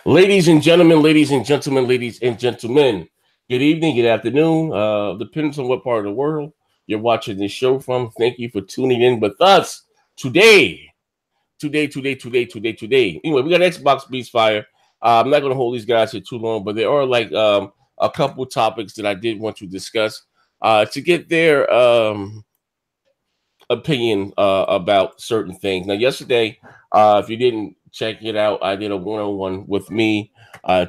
Ladies and gentlemen, ladies and gentlemen, ladies and gentlemen, good evening, good afternoon. Depends on what part of the world you're watching this show from. Thank you for tuning in with us today. Today. Anyway, we got Xbox Beast Fire. I'm not going to hold these guys here too long, but there are like a couple topics that I did want to discuss to get their opinion about certain things. Now, yesterday, if you didn't check it out, I did a one-on-one with me,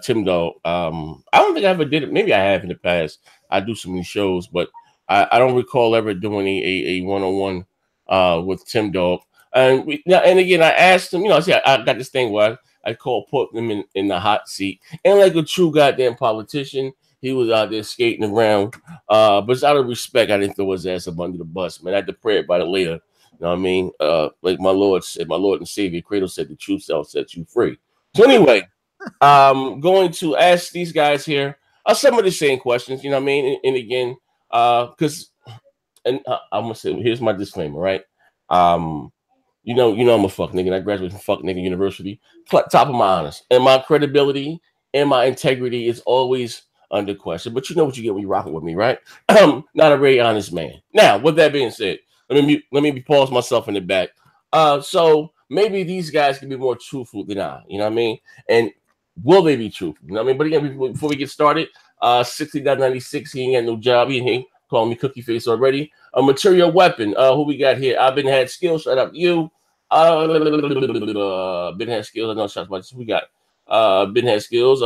Tim Dog. I don't think I ever did it. Maybe I have in the past. I do so many shows, but I don't recall ever doing a one-on-one with Tim Dog. And again, I asked him. I see I got this thing where I put him in the hot seat, and like a true goddamn politician, he was out there skating around. But out of respect, I didn't throw his ass up under the bus, man. I had to pray about it later. You know what I mean? Like my Lord said, my Lord and Savior, Credo said, the truth shall set you free. So anyway, I'm going to ask these guys here some of the same questions, you know what I mean? And again, because I'm gonna say, here's my disclaimer, right? You know, I'm a fuck nigga. And I graduated from fuck nigga university. Top of my honors, and my credibility and my integrity is always under question. But you know what you get when you rocking with me, right? Not a very honest man. Now, with that being said, let me pause myself in the back. So maybe these guys can be more truthful than I. You know what I mean? And will they be truthful? You know what I mean? But again, before we get started, 60.96. He ain't got no job. He ain't calling me cookie face already. A material weapon. Who we got here? I've been had skills. Shout out to you. Been had skills. I know shots about this. We got been had skills.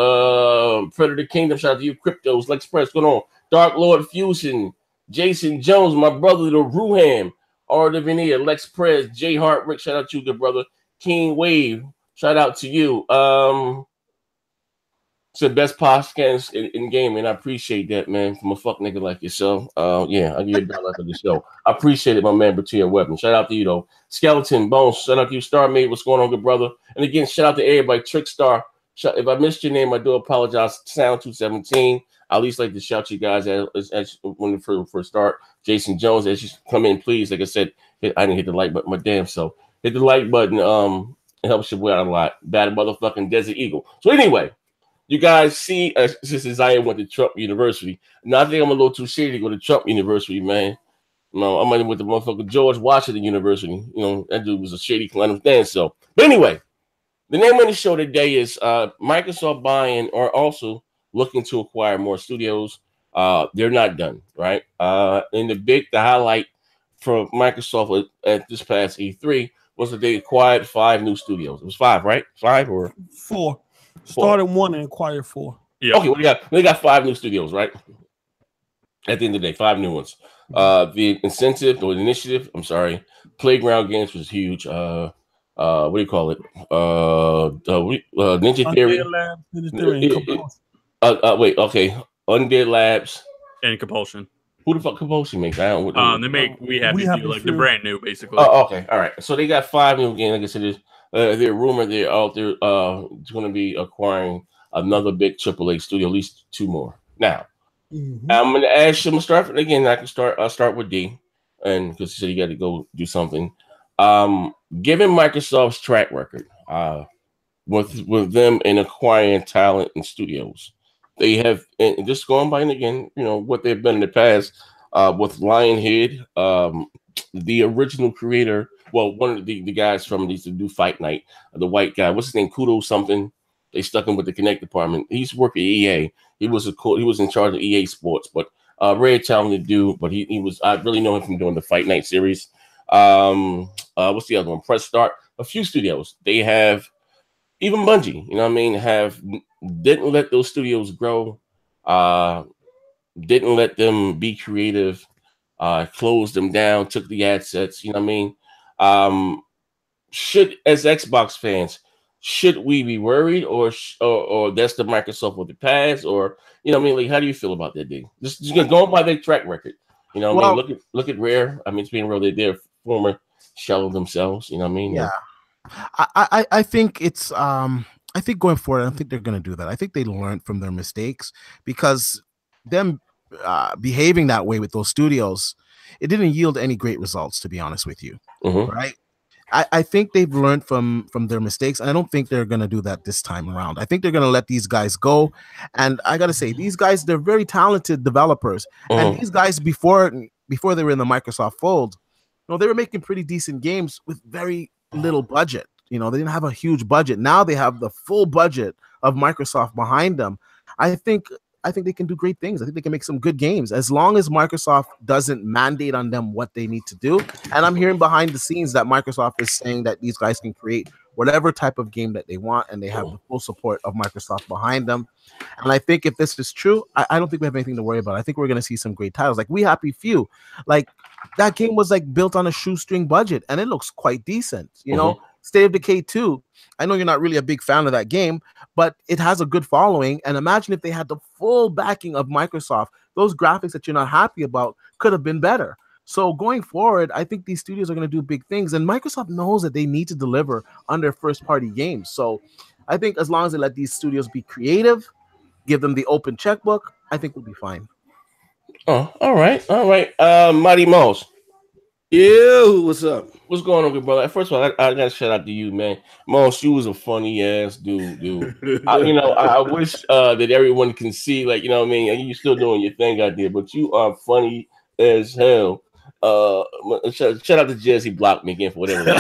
Predator Kingdom. Shout out to you. Cryptos. Lex Press. Going on. Dark Lord Fusion. Jason Jones. My brother, the Ruham. Art of Veneer. Lex Press. J Hart Rick. Shout out to you, good brother. King Wave. Shout out to you. It's the best podcast in gaming. I appreciate that, man. From a fuck nigga like yourself. Yeah, I'll give you $1 for the show. I appreciate it, my man, Material Weapon. Shout out to you, though. Skeleton, Bones, shout out to you, Starmate. What's going on, good brother? And again, shout out to everybody. Trickstar. If I missed your name, I do apologize. Sound 217. I at least like to shout you guys as when you first start. Jason Jones, as you come in, please. Like I said, I didn't hit the like button, my damn self. Hit the like button. It helps you out a lot. Bad motherfucking Desert Eagle. So anyway. You guys see, since Zaire went to Trump University. Now, I think I'm a little too shady to go to Trump University, man. No, I might have went to motherfucking George Washington University. You know, that dude was a shady client. So, but anyway, the name of the show today is Microsoft buying or also looking to acquire more studios. They're not done, right? And the highlight for Microsoft at this past E3 was that they acquired 5 new studios. It was 5, right? 5 or 4. Started 1 and acquired 4. Yeah. Okay, well, they got 5 new studios, right? At the end of the day, 5 new ones. The initiative, I'm sorry, Playground Games was huge. What do you call it? Ninja Theory. Wait, okay. Undead Labs. And Compulsion. Who the fuck Compulsion makes? I don't know. We have like the brand new, basically. Oh, okay. All right. So they got 5 new games. Like I said, they're rumored they're out there going to be acquiring another big AAA studio, at least 2 more. Now, I'm going to ask you. I'm going to start again. I can start. I'll start with D, and because you said you got to go do something. Given Microsoft's track record, with them in acquiring talent and studios, they have, and just going by and again, what they've been in the past with Lionhead, the original creator. Well, one of the guys from used to do Fight Night, the white guy, what's his name? Kudo something. They stuck him with the Connect department. He's working at EA. He was in charge of EA Sports, but very talented dude. But he was, I really know him from doing the Fight Night series. What's the other one? Press Start. A few studios. They have even Bungie. You know what I mean? Didn't let those studios grow. Didn't let them be creative. Closed them down. Took the assets. You know what I mean? Should, as Xbox fans, should we be worried, or that's the Microsoft with the past, or what I mean? Like, how do you feel about that thing? Just going by their track record, I mean, look at Rare. I mean, it's being real. They're former shell of themselves. You know what I mean? Yeah. I think it's I think going forward, I don't think they're going to do that. I think they learned from their mistakes, because them behaving that way with those studios, it didn't yield any great results, to be honest with you. Right? I think they've learned from their mistakes, and I don't think they're gonna do that this time around. I think they're gonna let these guys go. And I gotta say, these guys, they're very talented developers. And these guys before they were in the Microsoft fold, they were making pretty decent games with very little budget. They didn't have a huge budget. Now they have the full budget of Microsoft behind them. I think they can do great things. I think they can make some good games as long as Microsoft doesn't mandate on them what they need to do. And I'm hearing behind the scenes that Microsoft is saying that these guys can create whatever type of game that they want, and they have the full support of Microsoft behind them. And I think if this is true, I don't think we have anything to worry about. I think we're going to see some great titles. Like We Happy Few. Like, that game was like built on a shoestring budget, and it looks quite decent. State of Decay 2. I know you're not really a big fan of that game, but it has a good following. And imagine if they had the full backing of Microsoft. Those graphics that you're not happy about could have been better. So going forward, I think these studios are going to do big things. And Microsoft knows that they need to deliver on their first-party games. So I think as long as they let these studios be creative, give them the open checkbook, I think we'll be fine. Oh, all right. Mighty Mouse. Ew, what's up? What's going on, good brother? First of all, I got to shout out to you, man. Moss, you was a funny ass dude. I wish that everyone can see, like, what I mean? You're still doing your thing out there, but you are funny as hell. Shout out to Jesse, blocked me again for whatever.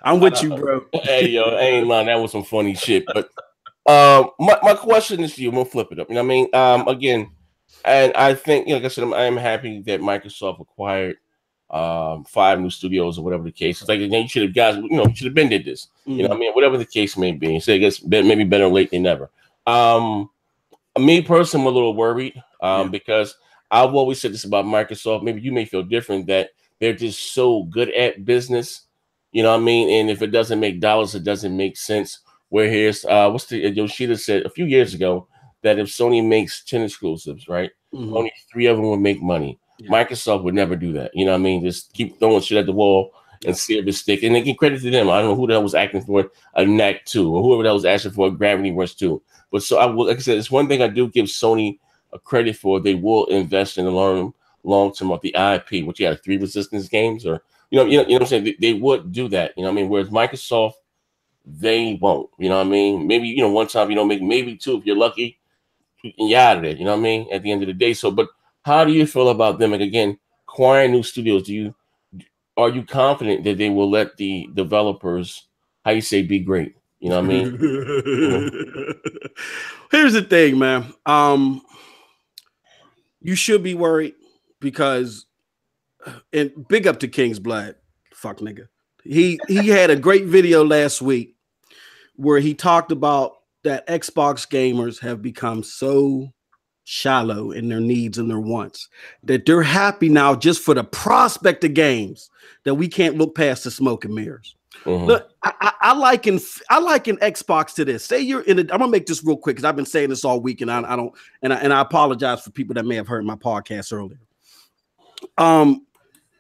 I'm with you, bro. Hey, yo, I ain't lying. That was some funny shit. But my question is to you. I'm gonna flip it up. You know what I mean? Again, and I think, like I said, I'm happy that Microsoft acquired 5 new studios or whatever the case. It's like, you should have guys, you should have been did this. You know what I mean? Whatever the case may be. So I guess maybe better late than never. Me personally, I'm a little worried because I've always said this about Microsoft. Maybe you may feel different, that they're just so good at business. You know what I mean? And if it doesn't make dollars, it doesn't make sense. Where here's Yoshida said a few years ago that if Sony makes 10 exclusives, right, only 3 of them would make money. Yeah. Microsoft would never do that. You know what I mean? Just keep throwing shit at the wall and see if it stick. And they can credit to them. I don't know who the hell was acting for a Knack 2 or whoever that was asking for a Gravity Rush 2. But so like I said, it's one thing I do give Sony a credit for. They will invest in the long term of the IP, which you have 3 Resistance games, or you know what I'm saying. They would do that. You know what I mean? Whereas Microsoft, they won't. You know what I mean? Maybe one time maybe 2 if you're lucky, and you're out of there. You know what I mean? At the end of the day. So, but how do you feel about them? And again, acquiring new studios, are you confident that they will let the developers, be great? You know what I mean? Here's the thing, man. You should be worried because, and big up to King's Blood, fuck nigga. He had a great video last week where he talked about that Xbox gamers have become so shallow in their needs and their wants that they're happy now just for the prospect of games that we can't look past the smoke and mirrors. Look, I liken Xbox to this. Say you're in I'm gonna make this real quick because I've been saying this all week, and I apologize for people that may have heard my podcast earlier.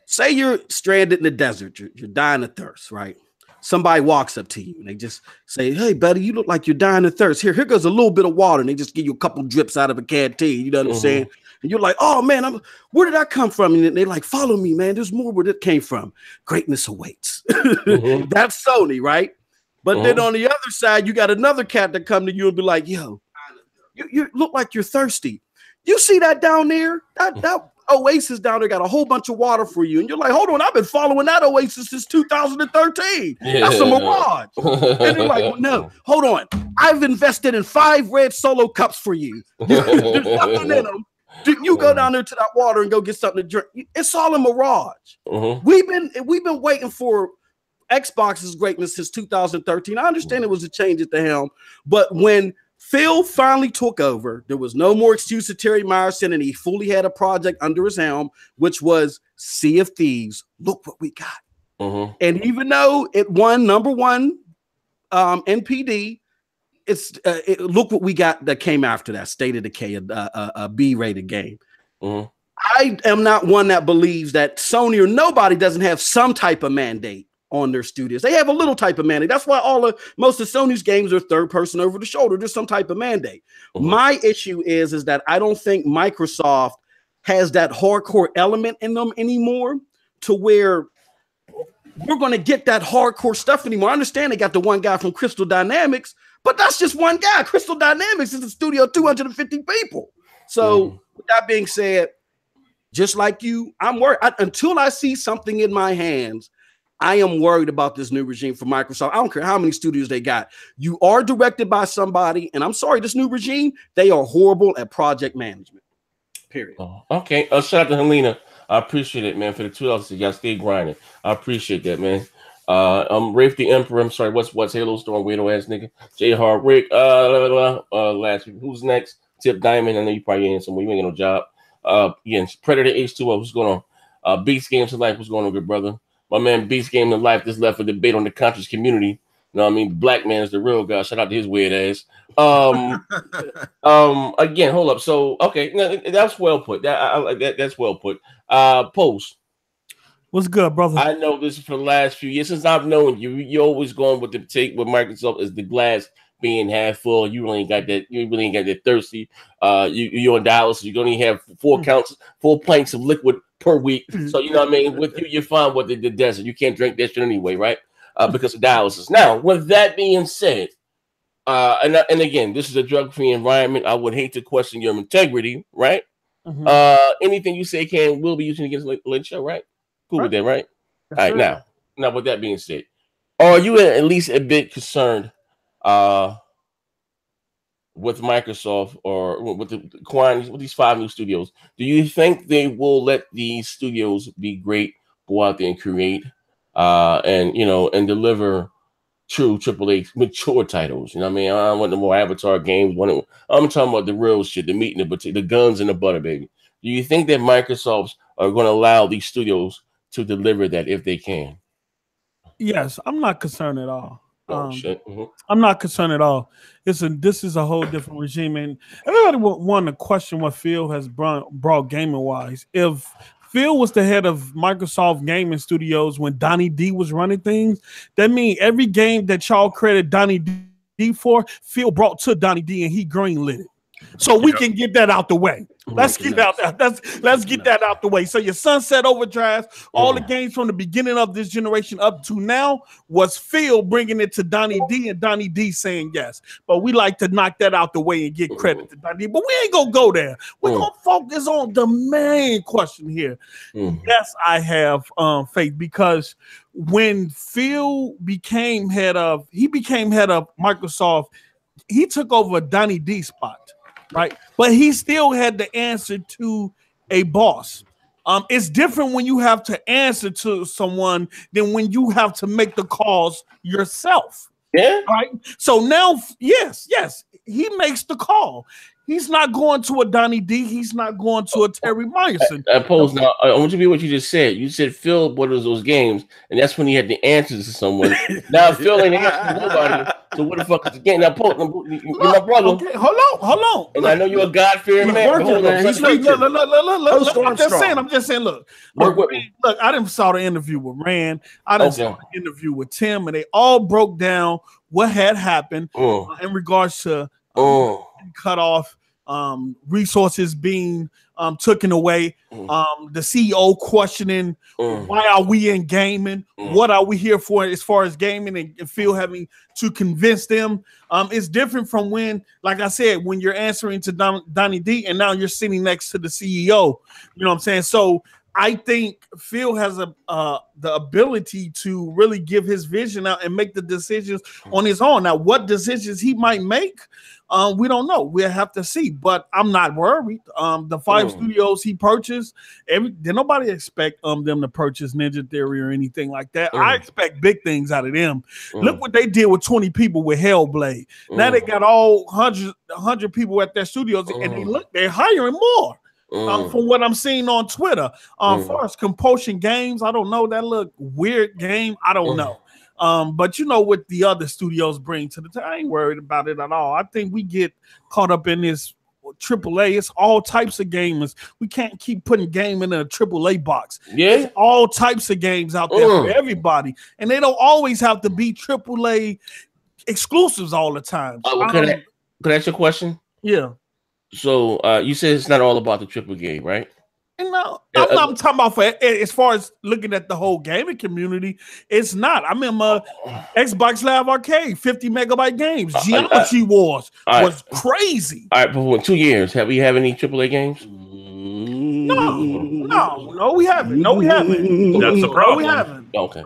Say you're stranded in the desert, you're dying of thirst, right? Somebody walks up to you and they just say, "Hey, buddy, you look like you're dying of thirst. Here goes a little bit of water." And they just give you a couple drips out of a canteen. You know what I'm saying? And you're like, "Oh man, where did I come from?" And they're like, "Follow me, man. There's more where that came from. Greatness awaits." That's Sony, right? But then on the other side, you got another cat that come to you and be like, "Yo, you look like you're thirsty. You see that down there? That oasis down there got a whole bunch of water for you." And you're like, "Hold on, I've been following that oasis since 2013. That's a mirage." And they're like, "Well, no, hold on. I've invested in 5 red Solo cups for you. There's nothing in them. You go down there to that water and go get something to drink." It's all a mirage. We've been waiting for Xbox's greatness since 2013. I understand it was a change at the helm, but when Phil finally took over, there was no more excuse to Terry Myerson, and he fully had a project under his helm, which was Sea of Thieves. Look what we got. And even though it won #1 NPD, look what we got that came after that, State of Decay, a B-rated game. I am not one that believes that Sony or nobody doesn't have some type of mandate on their studios. They have a little type of mandate. That's why most of Sony's games are third person over the shoulder. There's some type of mandate. My issue is that I don't think Microsoft has that hardcore element in them anymore, to where we're going to get that hardcore stuff anymore. I understand they got the one guy from Crystal Dynamics, but that's just one guy. Crystal Dynamics is a studio of 250 people. So with that being said, just like you, I'm worried. Until I see something in my hands, I am worried about this new regime for Microsoft. I don't care how many studios they got. You are directed by somebody, and I'm sorry, this new regime, they are horrible at project management. Period. Oh, okay. Shout out to Helena. I appreciate it, man, for the $2. Y'all stay grinding. I appreciate that, man. Rafe the Emperor. I'm sorry. What's Halo Storm? Weirdo ass nigga. J Hard Rick. Last week. Who's next? Tip Diamond. I know you probably ain't somewhere. You ain't got no job. Yeah. Predator H2O. What's going on? Beast Games of Life. What's going on, good brother? My man Beast Game of Life just left for debate on the conscious community. You know what I mean? The black man is the real guy. Shout out to his weird ass. Again, hold up. So, okay, no, that's well put. That's well put. Post. What's good, brother? I know this is for the last few years since I've known you. You're always going with the take with Microsoft is the glass being half full. You really ain't got that. You really ain't got that thirsty. You're in Dallas. You're gonna have 4 pints of liquid per week. So you know what I mean. With you, you're fine with the desert. You can't drink that shit anyway, right? Because of dialysis. Now, with that being said, and again, this is a drug-free environment. I would hate to question your integrity, right? Anything you say will be used against Lynch Show, right? Cool with that, right? All right, now with that being said, are you at least a bit concerned with Microsoft or with these 5 new studios? Do you think they will let these studios be great, go out there and create, and deliver true AAA mature titles? You know what I mean? I don't want the more Avatar games. I'm talking about the real shit, the meat and the guns and the butter, baby. Do you think that Microsoft are going to allow these studios to deliver that if they can? Yes, I'm not concerned at all. Shit. I'm not concerned at all. This is a whole different regime, and everybody want to question what Phil has brought gaming wise. If Phil was the head of Microsoft Gaming Studios when Donnie D was running things, that means every game that y'all credit Donnie D for, Phil brought to Donnie D and he greenlit it. So we can get that out the way. Let's get that out the way. So your Sunset Overdrive, all the games from the beginning of this generation up to now was Phil bringing it to Donnie D and Donnie D saying yes. But we like to knock that out the way and get credit to Donnie D. But we ain't gonna go there. We're gonna focus on the main question here. Yes, I have faith, because when Phil became head of Microsoft, he took over Donnie D's spot. Right, but he still had to answer to a boss. It's different when you have to answer to someone than when you have to make the calls yourself. Yeah. Right. So now, yes, he makes the call. He's not going to a Donnie D. He's not going to a Terry Myerson. I want you to be what you just said. You said Phil bought those games, and that's when he had the answers to someone. Now Phil ain't answering nobody. So what the fuck is the game? Now, Post, you're my brother. Okay, hold on. And I know you're a God-fearing man. I'm just saying. Look, I didn't saw the interview with Rand. I didn't saw the interview with Tim, and they all broke down what had happened in regards to cut off, resources being taken away, the CEO questioning why are we in gaming, what are we here for as far as gaming, and Phil having to convince them. It's different from when, like I said, when you're answering to Donnie D and now you're sitting next to the CEO. You know what I'm saying? So I think Phil has the ability to really give his vision out and make the decisions on his own. Now, what decisions he might make, we don't know. We'll have to see. But I'm not worried. The 5 studios he purchased, did nobody expect them to purchase Ninja Theory or anything like that? I expect big things out of them. Look what they did with 20 people with Hellblade. Now they got all 100 people at their studios, and they're hiring more. From what I'm seeing on Twitter, far as Compulsion Games, I don't know, that look weird game. I don't know. But you know what the other studios bring to the table, I ain't worried about it at all. I think we get caught up in this AAA. It's all types of gamers. We can't keep putting game in a AAA box. Yeah, there's all types of games out there for everybody, and they don't always have to be AAA exclusives all the time. Could I ask you a question? Yeah. So you said it's not all about the AAA, right? No, I'm talking about for as far as looking at the whole gaming community. It's not. I remember Xbox Live Arcade, 50 megabyte games. Geometry Wars was crazy. All right, but 2 years, have we have any AAA games? No, we haven't. No, we haven't. That's the problem. No, we haven't. Okay.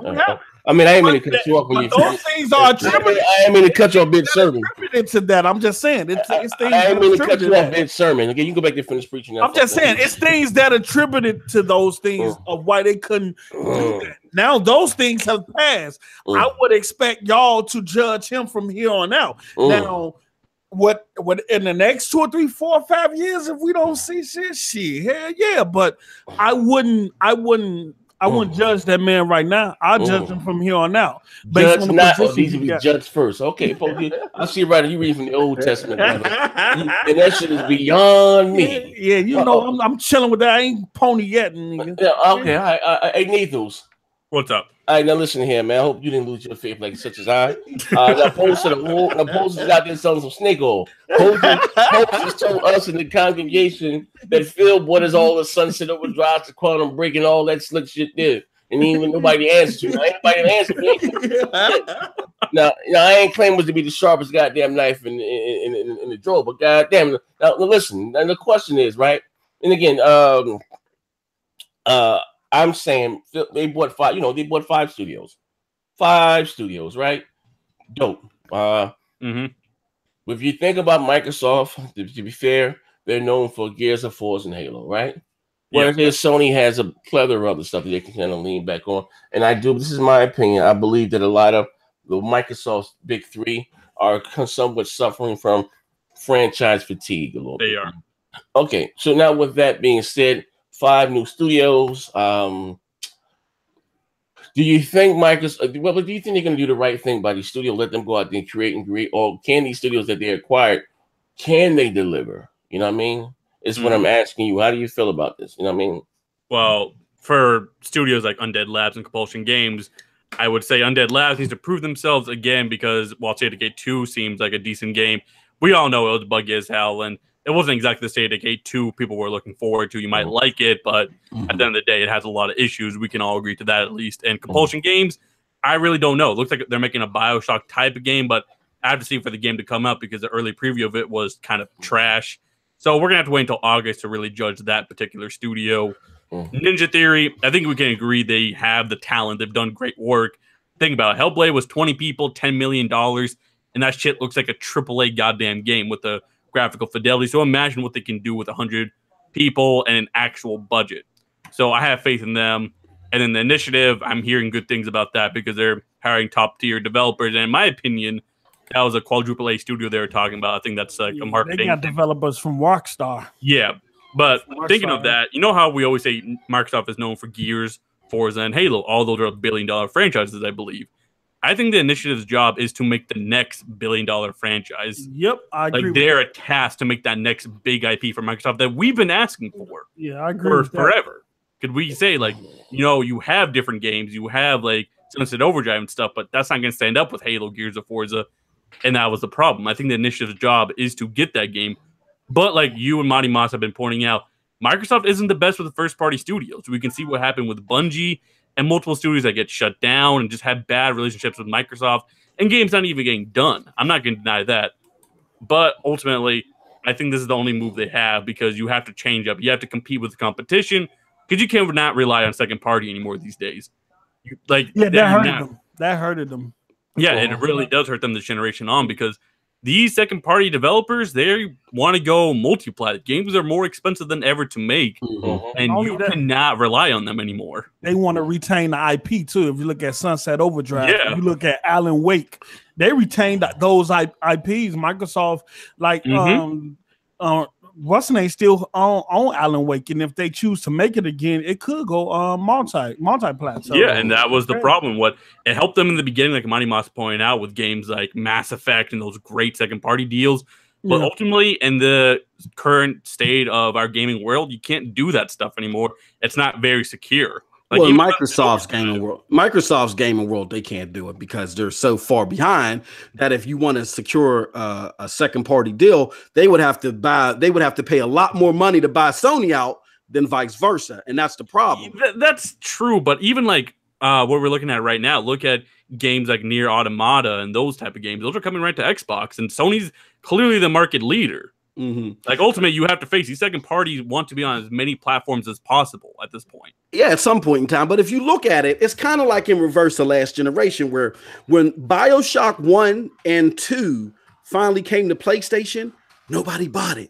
I mean, I ain't mean to cut you off when you. Those things are attributed. I ain't mean to cut you off, bit sermon. To that, I'm just saying. It's things. I ain't mean to cut you off, bit sermon. Okay, you can go back to finish preaching. I'm just saying, it's things that attributed to those things of why they couldn't do that. Now those things have passed. I would expect y'all to judge him from here on out. Now, what in the next 2 or 3, 4 or 5 years, if we don't see shit, hell yeah. But I wouldn't judge that man right now. I'll judge him from here on out. Judge not, these will be judged first. Okay, I see right. You read from the Old Testament, and that shit is beyond me. Yeah, you know, I'm chilling with that. I ain't pony yet, nigga. Yeah, okay. Hey, Nathos. What's up? All right, now listen here, man. I hope you didn't lose your faith like such as I. Now, Posted out there selling some snake oil. Posted told us in the congregation that Phil bought us all the Sunset Overdrive to Quantum Break and all that slick shit there. And even nobody answered you. Now, anybody answered me. Now, I ain't claiming to be the sharpest goddamn knife in the drawer, but goddamn. Now, listen. And the question is, right? And again, I'm saying they bought 5. You know, they bought 5 studios. 5 studios, right? Dope. If you think about Microsoft, to be fair, they're known for Gears of War and Halo, right? Whereas Sony has a plethora of other stuff that they can kind of lean back on. And I do. This is my opinion. I believe that a lot of the Microsoft's big 3 are somewhat suffering from franchise fatigue a little bit. They are. Okay. So now, with that being said, 5 new studios. Do you think Microsoft? Well, do you think they're going to do the right thing by these studios? Let them go out there and create, or can these studios that they acquired, can they deliver? You know what I mean? It's what I'm asking you. How do you feel about this? You know what I mean? Well, for studios like Undead Labs and Compulsion Games, I would say Undead Labs needs to prove themselves again, because while State of Decay 2 seems like a decent game, we all know it was buggy as hell, and it wasn't exactly the State of Decay 2 people were looking forward to. You might like it, but at the end of the day, it has a lot of issues. We can all agree to that at least. And Compulsion Games, I really don't know. It looks like they're making a BioShock type of game, but I have to see for the game to come out because the early preview of it was kind of trash. So we're going to have to wait until August to really judge that particular studio. Ninja Theory, I think we can agree they have the talent. They've done great work. Think about it. Hellblade was 20 people, $10 million, and that shit looks like a AAA goddamn game with the graphical fidelity. So imagine what they can do with 100 people and an actual budget. So I have faith in them. And then the Initiative, I'm hearing good things about that because they're hiring top-tier developers. And in my opinion, that was a quadruple A studio they were talking about. I think that's like a marketing. They got developers from Rockstar. Yeah. But thinking of that, you know how we always say Microsoft is known for Gears, Forza, and Halo. All those are billion-dollar franchises, I believe. I think the Initiative's job is to make the next billion-dollar franchise. Yep, I agree. Like they're a task to make that next big IP for Microsoft that we've been asking for. Yeah, I agree. For forever. Could we say, like, you know, you have different games, you have like Sunset Overdrive and stuff, but that's not going to stand up with Halo, Gears of Forza, and that was the problem. I think the Initiative's job is to get that game, but like you and Monty Moss have been pointing out, Microsoft isn't the best with the first-party studios. We can see what happened with Bungie and multiple studios that get shut down and just have bad relationships with Microsoft, and games not even getting done. I'm not going to deny that, but ultimately, I think this is the only move they have because you have to change up. You have to compete with the competition. Because you cannot rely on second party anymore these days. That hurted them. That hurted them. Yeah, and it really does hurt them this generation on because these second party developers, they want to go multiplat. Games are more expensive than ever to make, and you cannot rely on them anymore. They want to retain the IP too. If you look at Sunset Overdrive, if you look at Alan Wake, they retained those IPs. Microsoft, like what's the name, still on Alan Wake, and if they choose to make it again, it could go multi-plat. So, yeah, and that was the problem. What it helped them in the beginning, like Monty Moss pointed out, with games like Mass Effect and those great second-party deals. But ultimately, in the current state of our gaming world, you can't do that stuff anymore. It's not very secure. Like, well, Microsoft's gaming world, they can't do it because they're so far behind that if you want to secure a second party deal, they would have to pay a lot more money to buy Sony out than vice versa, and that's the problem. That's true, but even like what we're looking at right now, look at games like Nier Automata and those type of games. Those are coming right to Xbox, and Sony's clearly the market leader. Like ultimately, you have to face these second parties want to be on as many platforms as possible at this point. Yeah, at some point in time. But if you look at it, it's kind of like in reverse the last generation, where when BioShock 1 and 2 finally came to PlayStation, nobody bought it.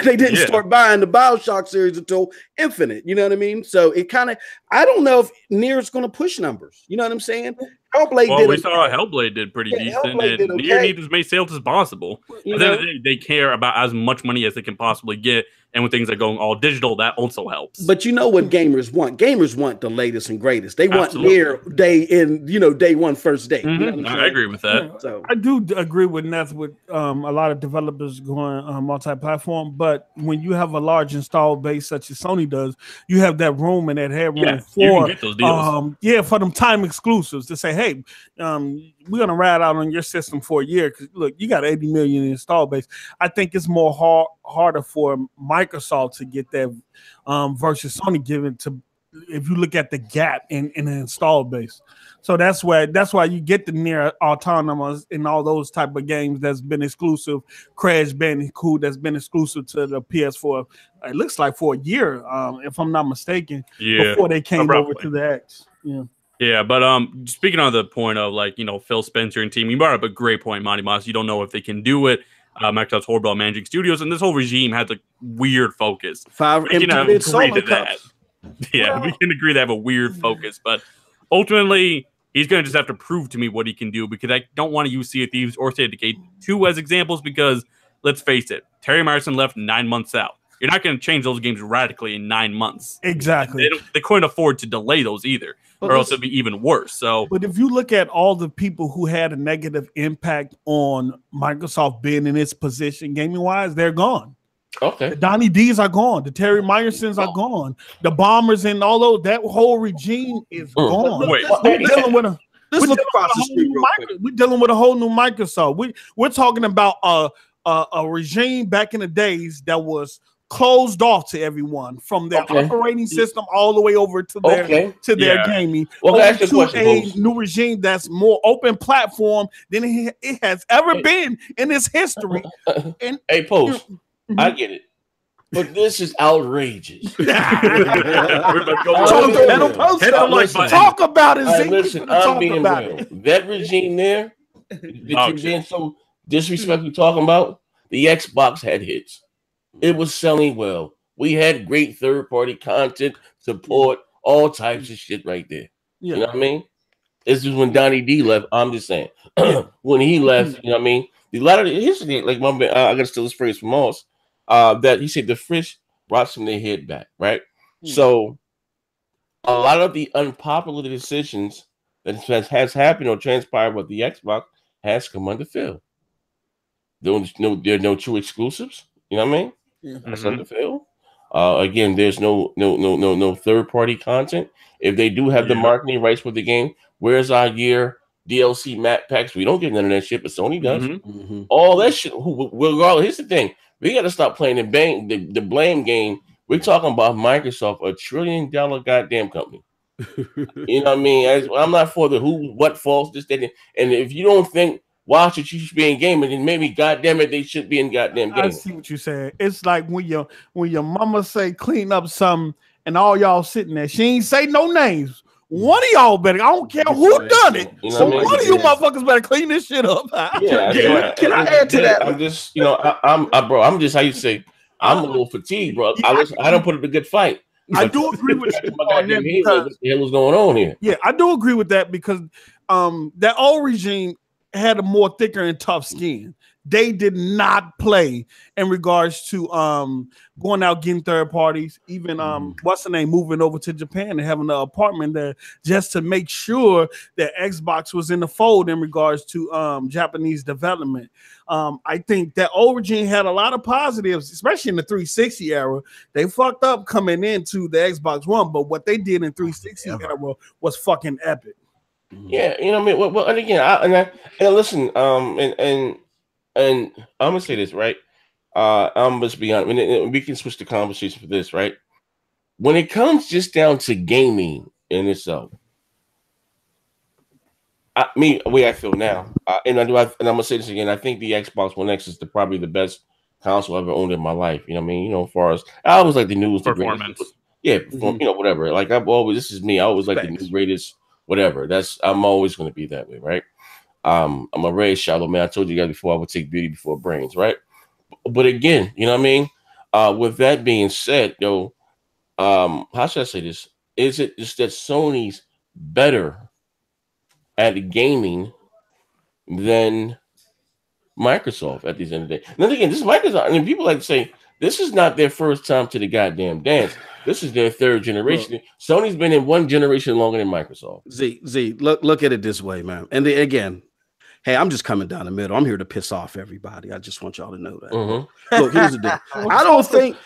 They didn't start buying the BioShock series until Infinite. You know what I mean? So it kind of, I don't know if Nier is going to push numbers. You know what I'm saying? Hellblade we saw Hellblade did pretty decent, and Nier needs as many sales as possible. They care about as much money as they can possibly get, and with things like going all digital, that also helps. But you know what gamers want? Gamers want the latest and greatest. They want Nier day one, first day. You know I agree with that. Yeah. So I do agree with Neth with a lot of developers going multi-platform, but when you have a large install base such as Sony does, you have that room and that headroom for get those deals. For them time exclusives to say, hey, we're gonna ride out on your system for a year because look, you got 80 million install base. I think it's more harder for Microsoft to get that versus Sony given to. If you look at the gap in the install base, so that's why you get the Nier Autonomous and all those type of games that's been exclusive. Crash Bandicoot that's been exclusive to the PS4. It looks like for a year, if I'm not mistaken. Before they came over to the X. Yeah, but speaking on the point of like Phil Spencer and team, you brought up a great point, Monty Moss. You don't know if they can do it. Microsoft's horrible at managing studios, and this whole regime has a weird focus. We can agree to that. Yeah, we can agree they have a weird focus, but ultimately he's going to just have to prove to me what he can do, because I don't want to use Sea of Thieves or State of Decay 2 as examples, because let's face it, Terry Myerson left 9 months out. You're not going to change those games radically in 9 months. Exactly. They couldn't afford to delay those either, or else it'd be even worse. So, but if you look at all the people who had a negative impact on Microsoft being in its position gaming-wise, they're gone. Okay. The Donnie D's are gone. The Terry Myersons are gone. The Bombers and all those, that whole regime is gone. We're dealing with a whole new Microsoft. We're talking about a regime back in the days that was closed off to everyone, from their operating system all the way over to their gaming. Well, that's a new regime that's more open platform than it has ever been in its history. And hey, Post. I get it, but this is outrageous. Talk about it. Right, listen, I'm being real. That regime there that you're being so disrespectful talking about, the Xbox had hits. It was selling well. We had great third-party content, support, all types of shit right there. You know what I mean? This is when Donnie D left. I'm just saying. When he left, you know what I mean? A lot of history, like my I got to steal this phrase from Moss. That he said the fish brought some of their head back, right? So a lot of the unpopular decisions that has happened or transpired with the Xbox has come under Phil. There are no true exclusives. You know what I mean? That's under Phil. Again, there's no third party content. If they do have the marketing rights for the game, where's our year DLC map packs? We don't get none of that shit, but Sony does. All that shit. Regardless, here's the thing. We got to stop playing the blame game. We're talking about Microsoft, $1 trillion goddamn company. You know what I mean? I'm not for the who, what, false, this, that, and if you don't think why should you be in gaming, then maybe goddamn it, they should be in goddamn gaming. I see what you're saying. It's like when your mama say clean up something, and all y'all sitting there. She ain't say no names. One of y'all better. I don't care who done it. You know so one of you motherfuckers better clean this shit up. Can I add to that? I'm just, I'm just how you say. I'm a little fatigued, bro. I don't put up a good fight. I do agree with you. What the hell is going on here? Yeah, I do agree with that because that old regime had a more thicker and tough skin. They did not play in regards to going out getting third parties, even what's the name, moving over to Japan and having an apartment there just to make sure that Xbox was in the fold in regards to Japanese development. I think that old regime had a lot of positives, especially in the 360 era. They fucked up coming into the Xbox One, but what they did in 360 era was fucking epic. Yeah, you know what I mean. Well, and again, and listen, and I'm gonna say this, right? I'm just be honest. We can switch the conversation for this, right? when it comes just down to gaming in itself, the way I feel now, and I'm gonna say this again. I think the Xbox One X is probably the best console I've ever owned in my life. You know what I mean? You know, as far as I always like the newest performance. You know, whatever. Like this is me. I always like the new greatest, whatever. I'm always going to be that way, right? I'm a very shallow man. I told you guys before I would take beauty before brains, right? But again, you know what I mean? With that being said, though, how should I say this? Is it just that Sony's better at gaming than Microsoft at the end of the day? And then again, this is Microsoft. I mean, people like to say this is not their first time to the goddamn dance. This is their third generation. Sony's been in one generation longer than Microsoft. Z, look at it this way, man. And again, hey, I'm just coming down the middle. I'm here to piss off everybody. I just want y'all to know that. Look, here's the deal. I don't think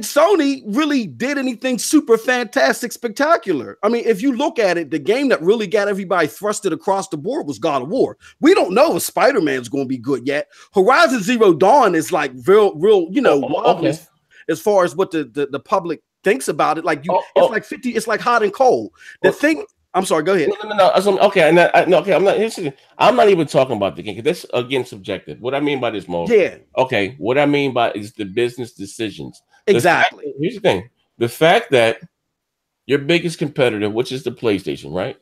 Sony really did anything super fantastic, spectacular. I mean, if you look at it, the game that really got everybody thrusted across the board was God of War. We don't know if Spider-Man's going to be good yet. Horizon Zero Dawn is like real, you know, as far as what the public thinks about it. Like it's like 50. It's like hot and cold. The thing. I'm sorry. Go ahead. No. Okay. Okay. I'm not even talking about the game because that's again subjective. What I mean by this, Mo. Yeah. Okay. What I mean by is the business decisions. Exactly. Here's the thing: the fact that your biggest competitor, which is the PlayStation, right?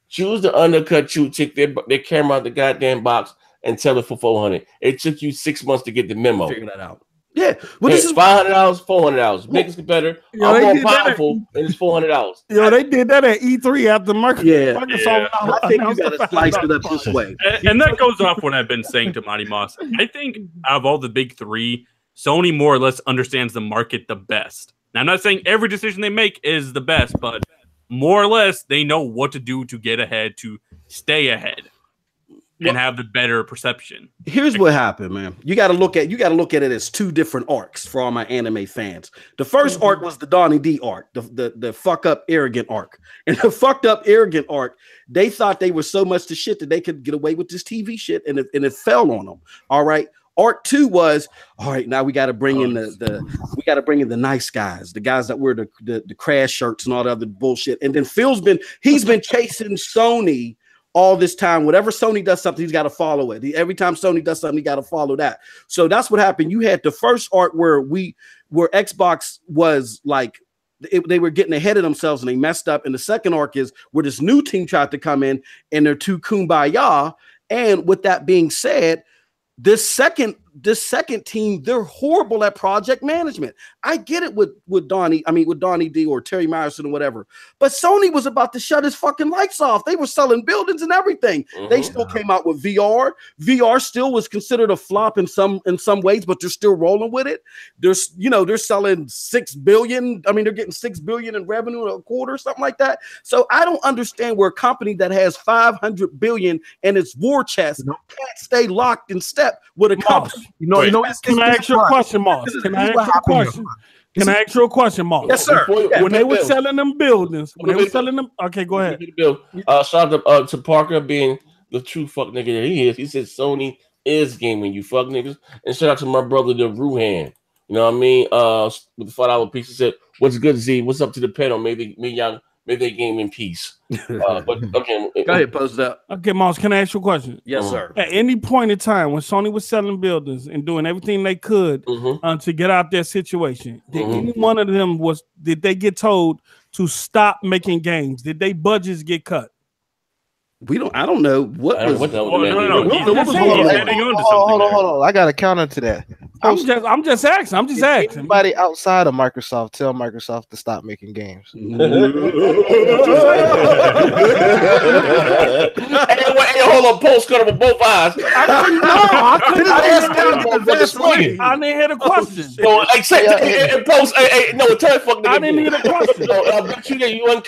Choose to undercut you, take their camera out the goddamn box, and sell it for $400. It took you 6 months to get the memo. Figure that out. Yeah, well, this is $500, $400. Biggest competitor, I'm more powerful, and it's $400. Yo, they did that at E3 after Microsoft. I think you got to slice it up this way, and that goes off what I've been saying to Monty Moss. I think out of all the big three, Sony more or less understands the market the best. Now, I'm not saying every decision they make is the best, but more or less they know what to do to get ahead, to stay ahead. And have the better perception. Here's what happened, man. You got to look at it as two different arcs for all my anime fans. The first arc was the Donnie D arc, the fuck up arrogant arc. And the fucked up arrogant arc, they thought they were so much the shit that they could get away with this TV shit, and it fell on them. All right. Arc 2 was all right. Now we got to bring in the nice guys, the guys that wear the crash shirts and all the other bullshit. And then he's been chasing Sony all this time. Whenever Sony does something, he's got to follow it. Every time Sony does something, he got to follow that. So that's what happened. You had the first arc where Xbox was like, they were getting ahead of themselves and they messed up. And the second arc is where this new team tried to come in and they're too kumbaya. And with that being said, this second team, they're horrible at project management. I get it with Donnie D or Terry Myerson or whatever. But Sony was about to shut his fucking lights off. They were selling buildings and everything. They still came out with VR. VR still was considered a flop in some ways, but they're still rolling with it. They're selling $6 billion. I mean, they're getting $6 billion in revenue a quarter, something like that. So I don't understand where a company that has $500 billion in its war chest can't stay locked in step with a company. Can I ask you a question, Moss? Can I ask you a question, Moss? Yes, sir. When they were selling them buildings, okay, go ahead. Shout out to Parker being the true fuck nigga that he is. He said Sony is gaming, you fuck niggas. And shout out to my brother, the Ruhan. You know what I mean? With the $5 piece, he said, "What's good, Z? What's up to the pedal? Maybe they game in peace." But okay, go ahead, post that. Okay, Moss, can I ask you a question? Yes, sir. At any point in time when Sony was selling buildings and doing everything they could to get out their situation, did any one of them did they get told to stop making games? Did they budgets get cut? I don't know what was. Hold on. I got a counter to that. I'm just asking. Anybody outside of Microsoft tell Microsoft to stop making games? Hey, hold on, post cut with both eyes. I didn't hear the question. Tell fuck nigga. I didn't hear the question.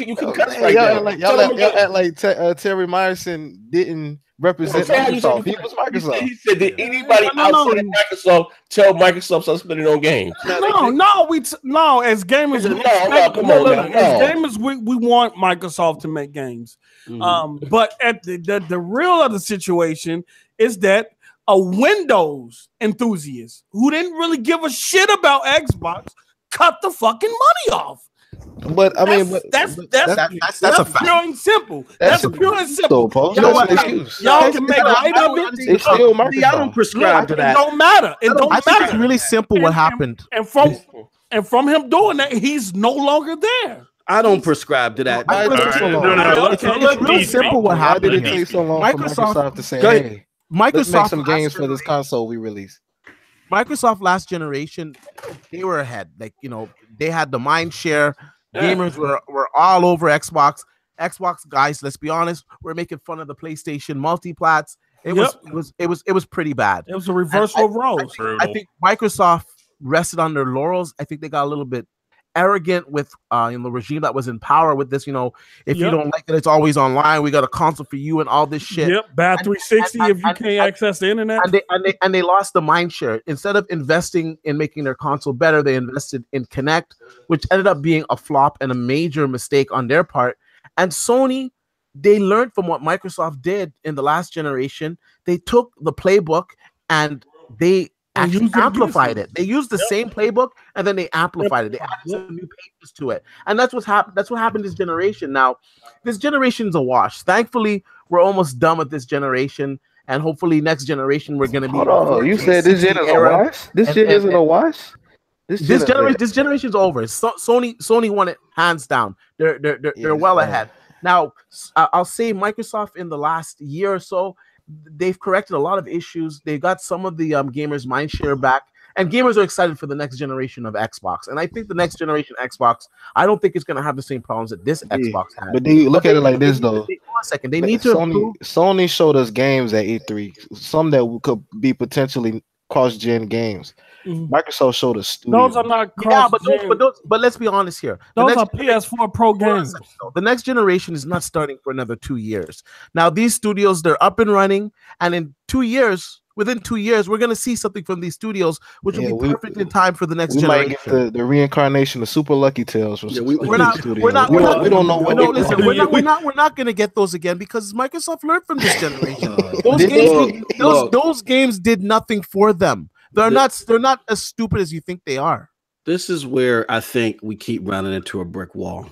You can cut right y'all act like Terry Myerson didn't represent Microsoft. He was Microsoft. He said, did anybody outside of Microsoft tell Microsoft to spend it on games? As gamers, we want Microsoft to make games. But at the real other situation is that a Windows enthusiast who didn't really give a shit about Xbox cut the fucking money off. But I mean, that's a fact. Pure and simple. That's pure and simple. Y'all can make light of it. It's still Microsoft. I don't prescribe to that. It don't matter. It don't I think matter. it's really simple what happened. And from him doing that, he's no longer there. I don't prescribe to that. It's really simple what Why did happened. it take so long for Microsoft to say, hey, let's make Microsoft some games for this console we released? Microsoft last generation, they were ahead. Like, you know, they had the mind share. Gamers were all over Xbox. Xbox guys, let's be honest, we're making fun of the PlayStation multiplats. It was pretty bad. It was a reversal of roles. I think Microsoft rested on their laurels. I think they got a little bit arrogant with the regime that was in power with this. You know, if you don't like it, it's always online. We got a console for you and all this shit. Yep, bad 360 if you can't access the internet. And they lost the mind share. Instead of investing in making their console better, they invested in Kinect, which ended up being a flop and a major mistake on their part. And Sony, they learned from what Microsoft did in the last generation. They took the playbook and they actually amplified it. They used the same playbook and then they amplified it. They added some new pages to it, and that's what's happened. That's what happened this generation. Now, this generation's a wash. Thankfully, we're almost done with this generation, and hopefully, next generation we're gonna be. Hold on, you said this shit is a wash. This shit isn't a wash. This generation's over. Sony won it hands down. They're well ahead. Now, I'll say Microsoft in the last year or so, they've corrected a lot of issues. They got some of the gamers' mindshare back, and gamers are excited for the next generation of Xbox. And I think the next generation Xbox, I don't think it's going to have the same problems that this Xbox has. But they look at it like this, though. 1 second, they need to. Sony showed us games at E3, some that could be potentially cross-gen games. Microsoft showed us studios. Those are not cross-gen. But let's be honest here. Those are PS4 Pro games. The next generation is not starting for another 2 years. Now, these studios, they're up and running, and in 2 years, within 2 years, we're going to see something from these studios, which will be perfect in time for the next generation. Might get the reincarnation of Super Lucky Tales from we're not going to get those again because Microsoft learned from this generation. Those games did nothing for them. They're not as stupid as you think they are. This is where I think we keep running into a brick wall.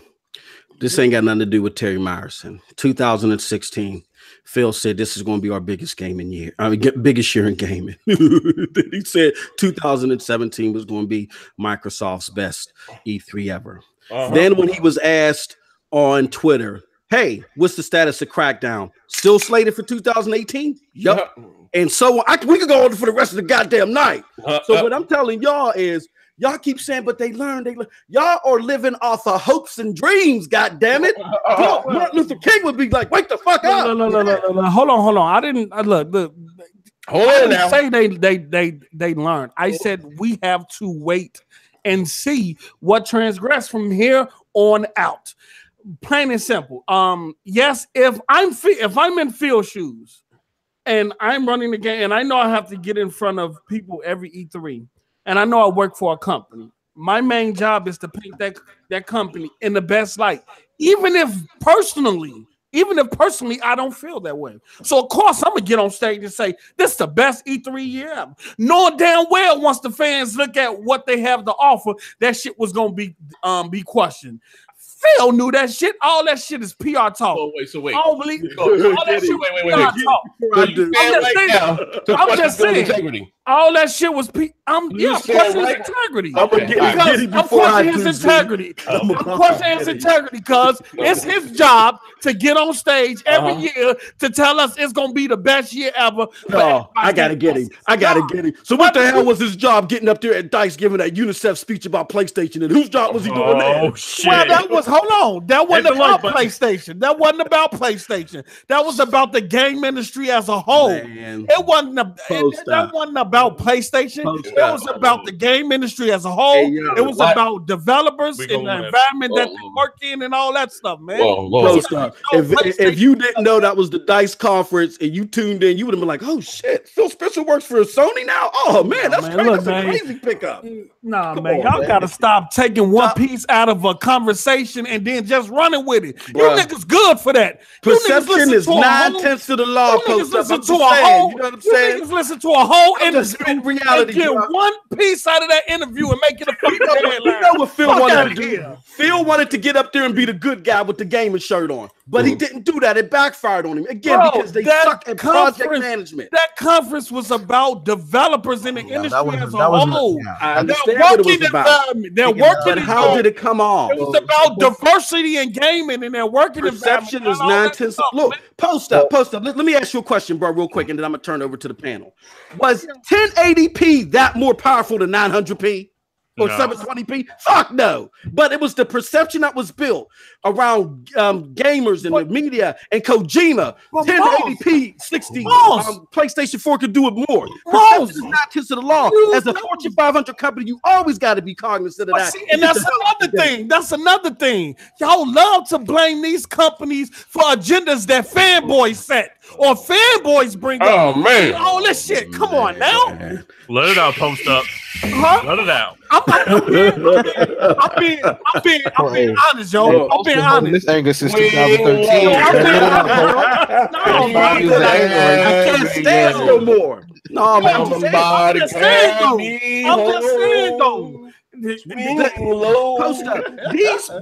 This ain't got nothing to do with Terry Myerson. 2016, Phil said this is going to be our biggest gaming year. I mean, biggest year in gaming. He said 2017 was going to be Microsoft's best E3 ever. Then when he was asked on Twitter, hey, what's the status of Crackdown? Still slated for 2018? Yep. And so we could go on for the rest of the goddamn night. So what I'm telling y'all is, y'all keep saying, but they learn. Y'all are living off of hopes and dreams. God damn it! Martin Luther King would be like, "Wake the fuck up!" No. Hold on. I didn't look. Hold on now. Say they learned. I said we have to wait and see what transgress from here on out. Plain and simple. Yes, if I'm in Phil's shoes and I'm running the game, and I know I have to get in front of people every E3. And I know I work for a company. My main job is to paint that company in the best light, even if personally I don't feel that way. So of course I'm gonna get on stage and say this is the best E3 year ever, knowing damn well once the fans look at what they have to offer, that shit was gonna be questioned. Phil knew that shit. All that shit is PR talk. So wait. All that shit was PR talk. I'm just saying. Integrity. All that shit was question his integrity. I'm questioning his integrity. I'm questioning his integrity because it's his job to get on stage every year to tell us it's gonna be the best year ever. No, I gotta get him. So what the hell was his job getting up there at DICE giving that UNICEF speech about PlayStation? And whose job was he doing that? Oh shit! Well, that wasn't about PlayStation. That wasn't about PlayStation. That was about the game industry as a whole. Man. It wasn't about PlayStation. It was about the game industry as a whole. It was about developers and the environment that they work in and all that stuff, man. If you didn't know that was the DICE conference and you tuned in, you would have been like, "Oh shit, Phil Spencer works for Sony now." Oh man, that's a crazy pickup. Nah, man, y'all gotta stop taking one piece out of a conversation and then just running with it. Bruh. You niggas good for that. Perception is 9/10 of the law. You niggas listen to a whole industry interview reality, and get one piece out of that interview and make it a fucking headline. You know what Phil wanted to do? Phil wanted to get up there and be the good guy with the gaming shirt on, but he didn't do that. It backfired on him again because they suck at project management. That conference was about developers in the industry as a whole. I understand what it was about. They're working. How did it come off? It was about diversity in gaming, and they're working. Perception is 9/10. Look, post up. Let me ask you a question, bro, real quick, and then I'm gonna turn over to the panel. Was 1080p that more powerful than 900p? Or 720p? Fuck no. But it was the perception that was built around gamers and the media and Kojima. 1080p 60 PlayStation 4 could do it more. Perception is not to the law. As a Fortune 500 company, you always got to be cognizant of that. See, and that's another thing. That's another thing. Y'all love to blame these companies for agendas that fanboys set or fanboys bring up. Oh man, all this shit. Come on now. Let it out, post up. Let it out. I'm being honest, yo. I'm being honest. This anger since 2013. I can't stand no more. No, man. I'm just saying though. Post up.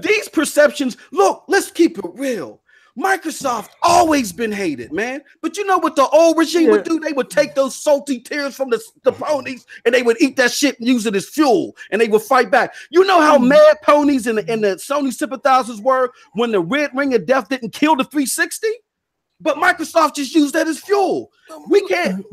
These perceptions. Look, let's keep it real. Microsoft always been hated, man. But you know what the old regime would do? They would take those salty tears from the ponies and they would eat that shit and use it as fuel, and they would fight back. You know how mad ponies and the Sony sympathizers were when the red ring of death didn't kill the 360? But Microsoft just used that as fuel. We can't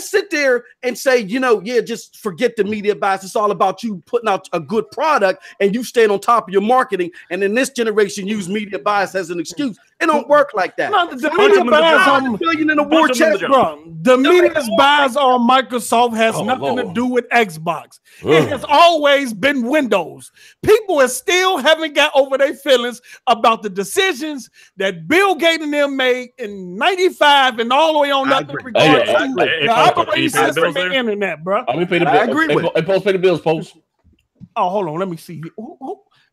sit there and say, just forget the media bias. It's all about you putting out a good product and you staying on top of your marketing. And in this generation, use media bias as an excuse. It don't work like that. The media bias on billion in the war chest, bro. The media bias on Microsoft has nothing to do with Xbox. It has always been Windows. People still haven't got over their feelings about the decisions that Bill Gates and them made in '95 and all the way on up in regards to the operating system and the internet, bro. Let me pay the bill. I agree with it. Post, pay the bills, Post. Oh, hold on. Let me see.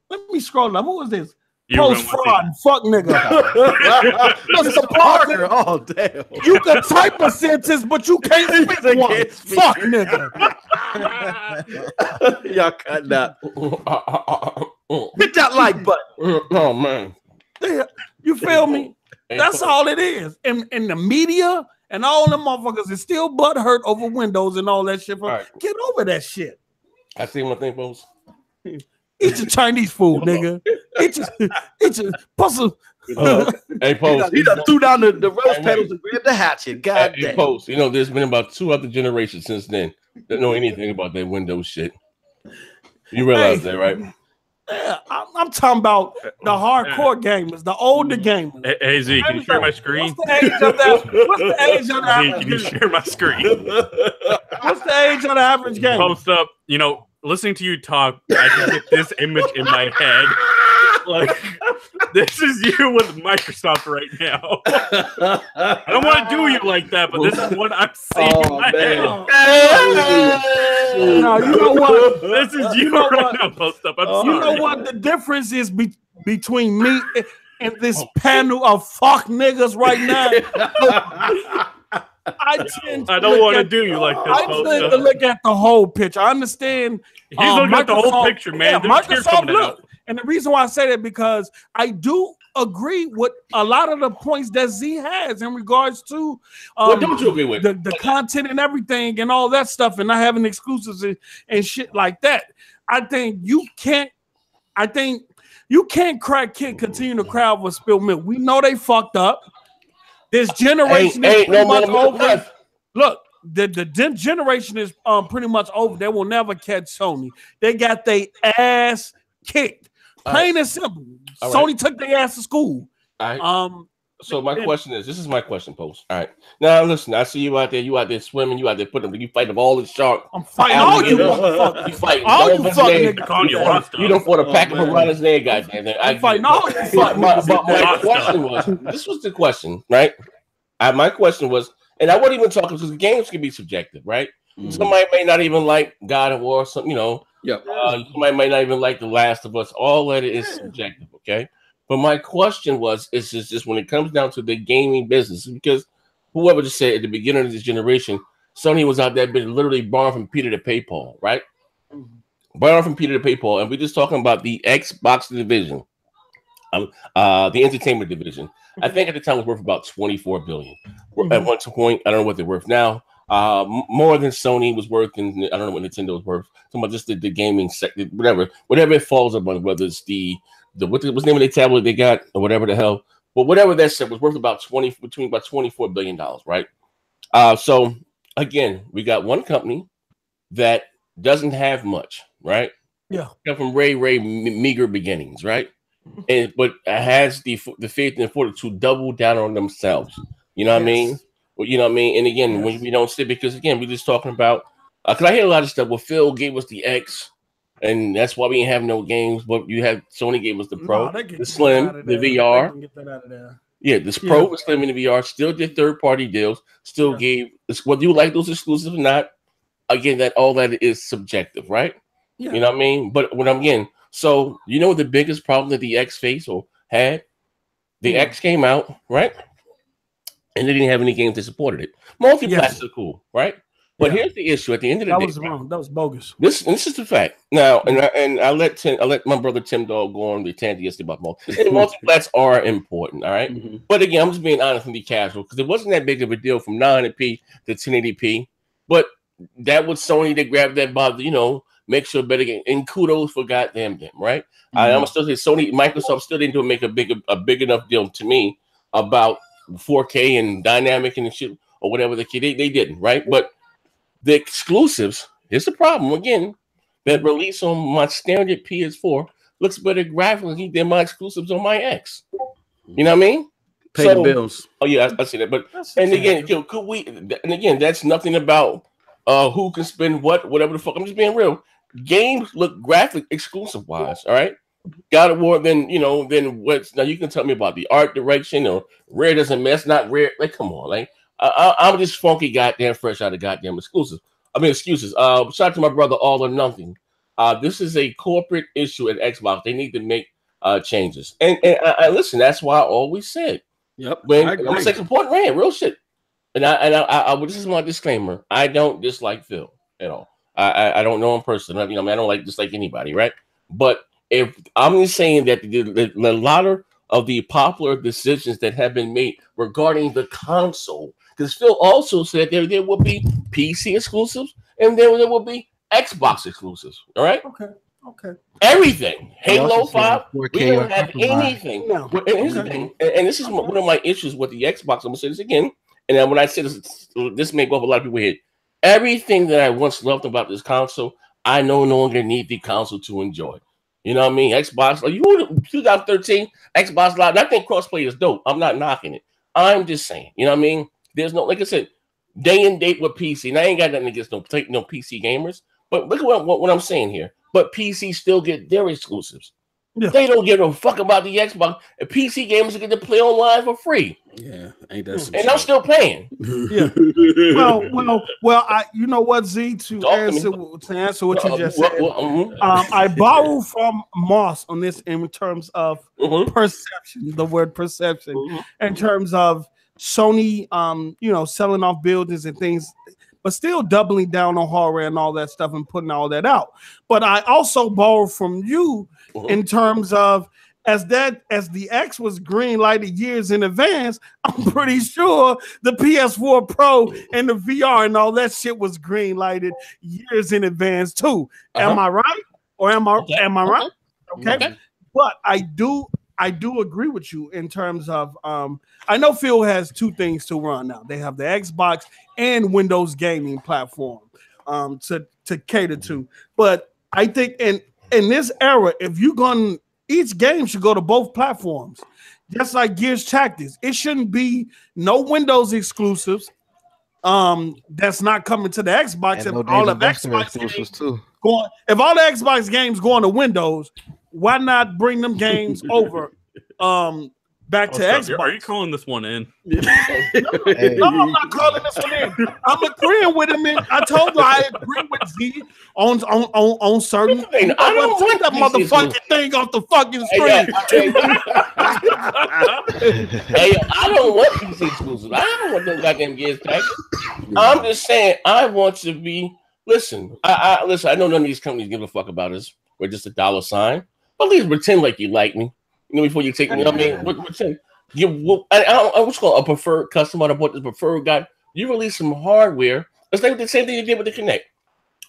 Let me scroll up. Who was this? Post fraud, fuck nigga. Mr. Parker. Oh damn. You can type a sentence, but you can't speak one. Fuck nigga. Y'all cut that. Hit that like button. Oh man. You feel me? That's all it is. And the media and all them motherfuckers is still butthurt over Windows and all that shit. Right. Get over that shit. I see one thing, Post. Eat your Chinese food, nigga. Eat your puzzle. Hey, Post. He done threw down the rose petals and grabbed the hatchet. God damn. Post. There's been about 2 other generations since then that know anything about that Windows shit. You realize that, right? Yeah, I'm talking about the hardcore gamers, the older gamers. Hey, Z, can you share my screen? What's the age of that? What's the age of the average? Can you share my screen? What's the age of the average gamer? Post up. Listening to you talk, I can get this image in my head. Like, this is you with Microsoft right now. I don't want to do you like that, but this is what I'm seeing in my head. No, you know what? This is you right now, Post up. I'm sorry. You know what the difference is between me and this panel of fuck niggas right now? I don't want to do you like this. I tend to look at the whole picture. I understand. He's looking at the whole picture, man. Yeah, Microsoft look. And the reason why I say that because I do agree with a lot of the points that Z has in regards to what don't you agree with? The content and everything and all that stuff and not having exclusives and shit like that. I think you can't continue to cry over spilled milk. We know they fucked up. This generation is pretty much over. Look, the generation is pretty much over. They will never catch Sony. They got their ass kicked. Plain and simple. Sony took their ass to school. So my question is, this is my question, Post. All right. Now listen, I see you out there swimming, you out there putting them, you fighting all the shark. I'm fighting all you motherfuckers. You fighting all you fucking niggas. You don't want to pack them around his name, goddamn. I'm fighting all you fucking niggas. My question was, this was the question, right? My question was, and I wasn't even talking because the games can be subjective, right? Mm-hmm. Somebody may not even like God of War, something, somebody might not even like The Last of Us. All that is subjective, okay? But my question was, is just when it comes down to the gaming business, because whoever just said at the beginning of this generation, Sony was out there literally borrowing from Peter to pay Paul, right? Borrowing from Peter to pay Paul, and we're just talking about the Xbox division, the entertainment division. I think at the time it was worth about $24 billion. At one point, I don't know what they're worth now. More than Sony was worth, and I don't know what Nintendo was worth. Talking about just the gaming sector, whatever it falls upon, whether it's what's the name of the tablet they got or whatever the hell. But whatever that said was worth between about $24 billion, right? So again, we got one company that doesn't have much, right? Yeah. Come from meager beginnings, right? But has the faith and the fortitude to double down on themselves. You know what I mean? Well, you know what I mean? And again, when we don't sit, because again, we're just talking about, because I hear a lot of stuff. Well, Phil gave us the X, and that's why we didn't have no games. But Sony gave us the Pro, the Slim, the VR. Get that out of there. Yeah, this Pro, the Slim, and the VR still did third-party deals. Still gave, whether you like those exclusives or not, again, all that is subjective, right? Yeah. You know what I mean? But when I'm again, so you know the biggest problem that the X faced or had? The X came out, right? And they didn't have any games that supported it. Multi-plats are cool, right? But here's the issue. At the end of the day, that was wrong. That was bogus. This is the fact. Now, and I let my brother Tim Dog go on the tangent yesterday about multi-plats are important, all right? But again, I'm just being honest and be casual because it wasn't that big of a deal from 900p to 1080p. But that was Sony that grabbed that by make sure better game. And kudos for goddamn them, right? I'm still saying Microsoft still didn't make a big enough deal to me about 4K and dynamic and shit or whatever they didn't, right? But the exclusives, here's the problem again, that release on my standard PS4 looks better graphically than my exclusives on my X. You know what I mean? Pay the bills. Oh yeah, I see that. But and again, could we? And again, that's nothing about who can spend whatever the fuck. I'm just being real. Games look graphic exclusive wise, all right? God of War, then what's now? You can tell me about the art direction or Rare doesn't mess, not Rare. Like, come on, like I'm just funky, goddamn fresh out of goddamn excuses. Excuses. Shout out to my brother, All or Nothing. This is a corporate issue at Xbox. They need to make changes. And I listen. That's why I always said, yep. I'm saying support Rand, real shit. And I this is my disclaimer. I don't dislike Phil at all. I don't know him personally. I don't dislike anybody, right? But if I'm just saying that the lot of the popular decisions that have been made regarding the console, because Phil also said there will be PC exclusives and there will be Xbox exclusives. All right? Okay. Everything. Halo 5, we don't have anything. No. And here's the thing, and this is one of my issues with the Xbox. I'm gonna say this again, and then when I say this may go up a lot of people head. Everything that I once loved about this console, I no longer need the console to enjoy. You know what I mean? Xbox, 2013, Xbox Live. And I think crossplay is dope. I'm not knocking it. I'm just saying, you know what I mean? There's no, like I said, day and date with PC. And I ain't got nothing against no PC gamers. But look at what I'm saying here. But PC still get their exclusives. Yeah. They don't give a fuck about the Xbox. And PC gamers get to play online for free. Yeah, ain't that some and shit. I'm still paying. Yeah. Well. You know what, Z? To answer what you just said, I borrow from Moss on this in terms of perception. The word perception, in terms of Sony, selling off buildings and things, but still doubling down on hardware and all that stuff and putting all that out. But I also borrow from you in terms of as the X was green lighted years in advance, I'm pretty sure the PS4 Pro and the VR and all that shit was green lighted years in advance too. Am I right? Or am I right? Okay. But I do agree with you in terms of I know Phil has two things to run now. They have the Xbox and Windows gaming platform to cater to. But I think in this era, if you're going, each game should go to both platforms. Just like Gears Tactics. It shouldn't be no Windows exclusives that's not coming to the Xbox. And all of Xbox exclusives too. If all the Xbox games going to Windows, why not bring them games over back to Xbox. Are you calling this one in? No, I'm not calling this one in. I'm agreeing with him. I told you I agree with Z on certain things. I don't take that motherfucking thing off the fucking screen. Hey, I don't want PC exclusives. I don't want them goddamn gears package. I'm just saying I want to be. Listen, listen. I know none of these companies give a fuck about us. We're just a dollar sign. But at least pretend like you like me. You know, before you take me, I mean, pretend. I what's called a preferred customer. I bought this preferred guy. You release some hardware. It's like the same thing you did with the Kinect.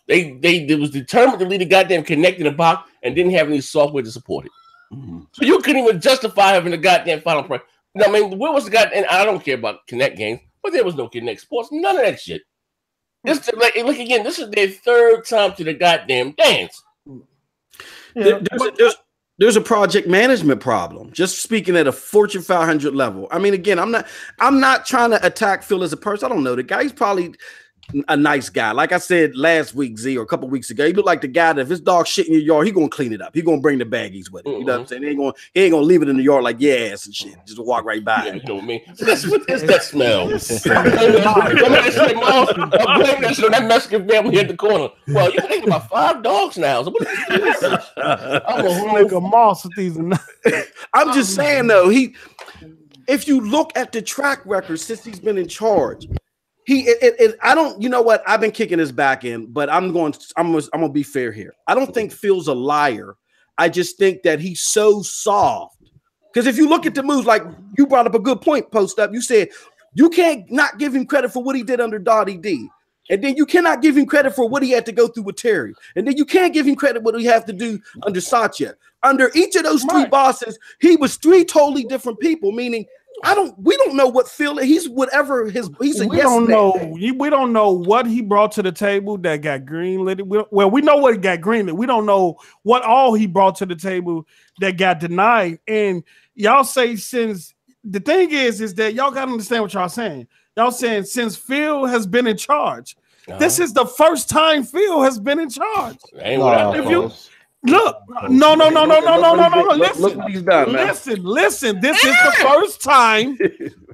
They was determined to leave the goddamn Kinect in the box and didn't have any software to support it. Mm-hmm. So you couldn't even justify having the goddamn final price. I mean, where was the goddamn? I don't care about Kinect games, but there was no Kinect Sports. None of that shit. This like look again. This is their third time to the goddamn dance. Yeah, there's a project management problem. Just speaking at a Fortune 500 level. I mean, again, I'm not trying to attack Phil as a person. I don't know the guy. He's probably a nice guy. Like I said last week, Z, or a couple weeks ago, he looked like the guy that if his dog shit in your yard, he gonna clean it up. He gonna bring the baggies with him. You know what I'm saying? He ain't gonna leave it in the yard like ass and shit. Just walk right by. Yeah, you know what I mean? What is that smell? I blame that shit on that Mexican family at the corner. Well, you think about 5 dogs now. So what is this? I'm gonna make a moss with these. I'm just saying though, if you look at the track record since he's been in charge. I don't, you know what? I've been kicking his back in, but I'm gonna be fair here. I don't think Phil's a liar. I just think that he's so soft. Because if you look at the moves, like you brought up a good point, Post Up. You said you can't not give him credit for what he did under Dottie D. And then you cannot give him credit for what he had to go through with Terry. And then you can't give him credit what he have to do under Satya. Under each of those three bosses, he was 3 totally different people, meaning we don't know what Phil he's whatever he's a we don't know. We don't know what he brought to the table that got greenlit. Well, we know what he got greenlit. We don't know what all he brought to the table that got denied. And y'all say since the thing is that y'all gotta understand what y'all saying. Y'all saying since Phil has been in charge, this is the first time Phil has been in charge. If you look, no. Listen, what he's done, man. Listen. This is the first time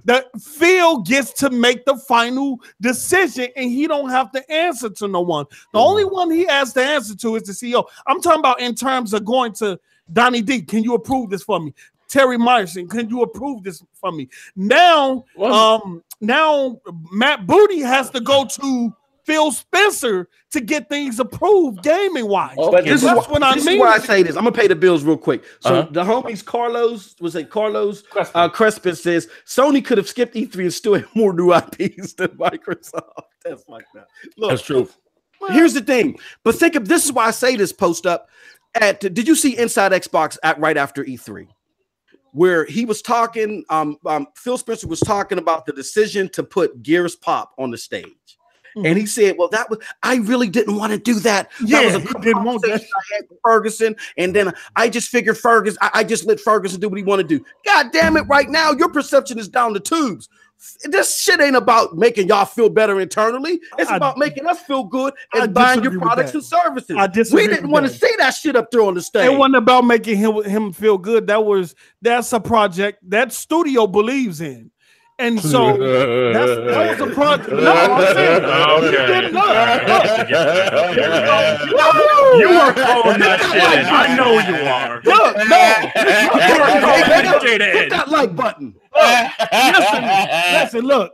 that Phil gets to make the final decision, and he don't have to answer to no one. The only one he has to answer to is the CEO. I'm talking about in terms of going to Donnie D. Can you approve this for me? Terry Myerson, can you approve this for me? Now, now Matt Booty has to go to Phil Spencer to get things approved gaming wise. But this is what I mean. Why I say this. I'm gonna pay the bills real quick. So the homies Carlos Crespin says Sony could have skipped E3 and still had more new IPs than Microsoft. That's like that. Look, that's true. Here's the thing. But think of this is why I say this. Post Up. Did you see Inside Xbox right after E3? Where he was talking, Phil Spencer was talking about the decision to put Gears Pop on the stage. And he said, well, I really didn't want to do that. Yeah, that was a didn't want that. I had Ferguson. And then I just figured I just let Ferguson do what he wanted to do. God damn it, right now, your perception is down the tubes. This shit ain't about making y'all feel better internally. It's about making us feel good and buying your products and services. We didn't want to say that shit up there on the stage. It wasn't about making him feel good. That's a project that studio believes in. And so that was a project. No, I'm saying, you are calling that shit. I know you are. Look, you are calling that shit in. Hit that like button. Listen, look.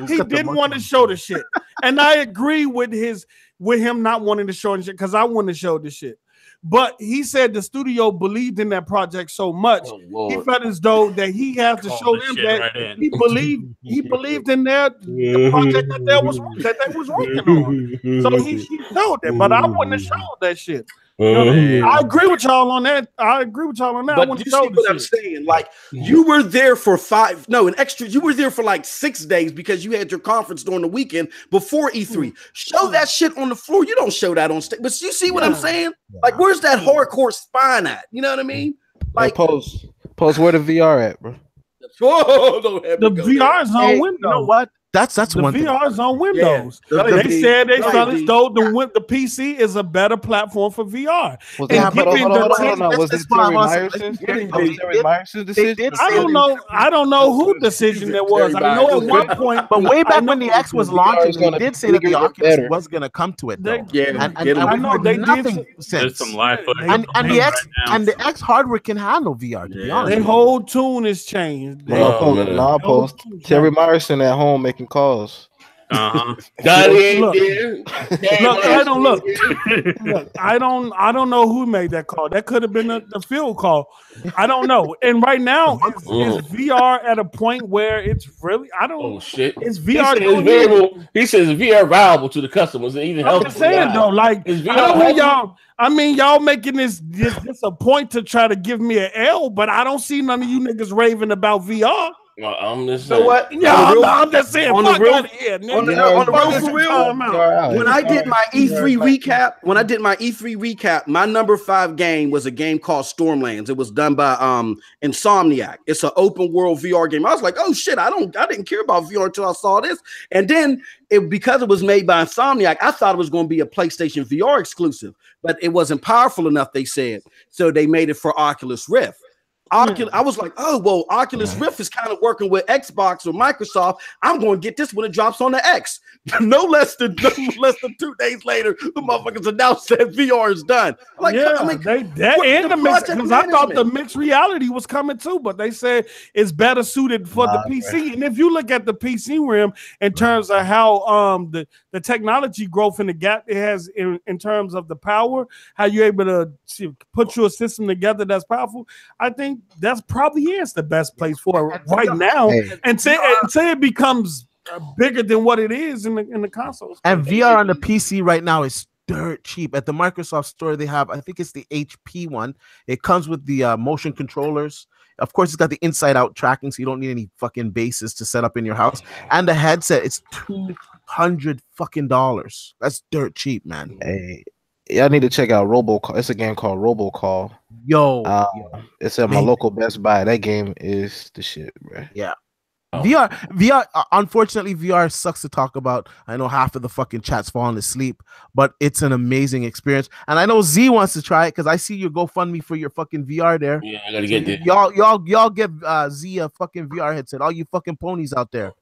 He didn't want to show the shit. And I agree with him not wanting to show the shit because I want to show the shit. But he said the studio believed in that project so much, he felt as though that he had to show them that he believed in the project that they was working on. So he showed it, but I wouldn't have showed that shit. I agree with y'all on that. But you see what I'm saying? Like you were there for you were there for like 6 days because you had your conference during the weekend before E3. Show that shit on the floor. You don't show that on stage. But you see what I'm saying? Like where's that hardcore spine at? You know what I mean? Like Pose where the VR at, bro? The VR is on window. You know what? That's the one thing. VR is on Windows. Yeah. They said they Right. told the PC is a better platform for VR. Was And that, given hold the on. Was That's it what I Terry was- Myerson's? they- Was it Terry Myerson's decision? did I don't know. I don't know who decision it was. I know at one point, But way I back know when the X was VR launching, is they gonna did be say that the bigger and Oculus better. was gonna come to it, though. Yeah, And get I away. know they nothing did. There's since. some live footage. And And the X right now. and the X hardware can handle VR. To be Yeah. honest, Their with you. whole tune is changed. Oh, man. Nah, post Terry Myerson at home making calls. Daddy ain't Look. there. Look, I don't look. Look, I don't know who made that call. That could have been the field call. I don't know. And right now, is VR at a point where it's really? I don't. Oh shit! It's He VR. said it's variable. He says it's VR valuable to the customers and even I'm helpful. just saying though, like Is VR I mean y'all making this a point to try to give me an L, but I don't see none of you niggas raving about VR. Well, I'm just So saying. what? Yeah, I'm just saying. on the Fuck real- out of here, nigga. on the real for real, when I did my E3 recap, my number 5 game was a game called Stormlands. It was done by Insomniac. It's an open world VR game. I was like, oh shit, I didn't care about VR until I saw this. And then because it was made by Insomniac, I thought it was going to be a PlayStation VR exclusive, but it wasn't powerful enough, they said. So they made it for Oculus Rift. I was like, oh, well, Oculus Rift is kind of working with Xbox or Microsoft. I'm going to get this when it drops on the X. no less than 2 days later, the motherfuckers announced that VR is done. Like, yeah, I mean, and the mixed, because I thought the mixed reality was coming too, but they said it's better suited for the PC. And if you look at the PC realm in terms of how the technology growth and the gap it has in terms of the power, how you're able to put your system together that's powerful, I think that's probably is the best place for it right now. Until it becomes bigger than what it is in the consoles. And VR on the PC right now is dirt cheap. At the Microsoft store, they have, I think it's the HP one. It comes with the motion controllers. Of course, it's got the inside-out tracking, so you don't need any fucking bases to set up in your house. And the headset, it's $200 fucking dollars. That's dirt cheap, man. Hey, y'all need to check out Robocall. It's a game called Robocall. Yo, it's at my local Best Buy. That game is the shit, bro. Yeah. VR, unfortunately, VR sucks to talk about. I know half of the fucking chat's falling asleep, but it's an amazing experience. And I know Z wants to try it because I see your GoFundMe for your fucking VR there. Yeah, I gotta get there. Y'all give Z a fucking VR headset. All you fucking ponies out there.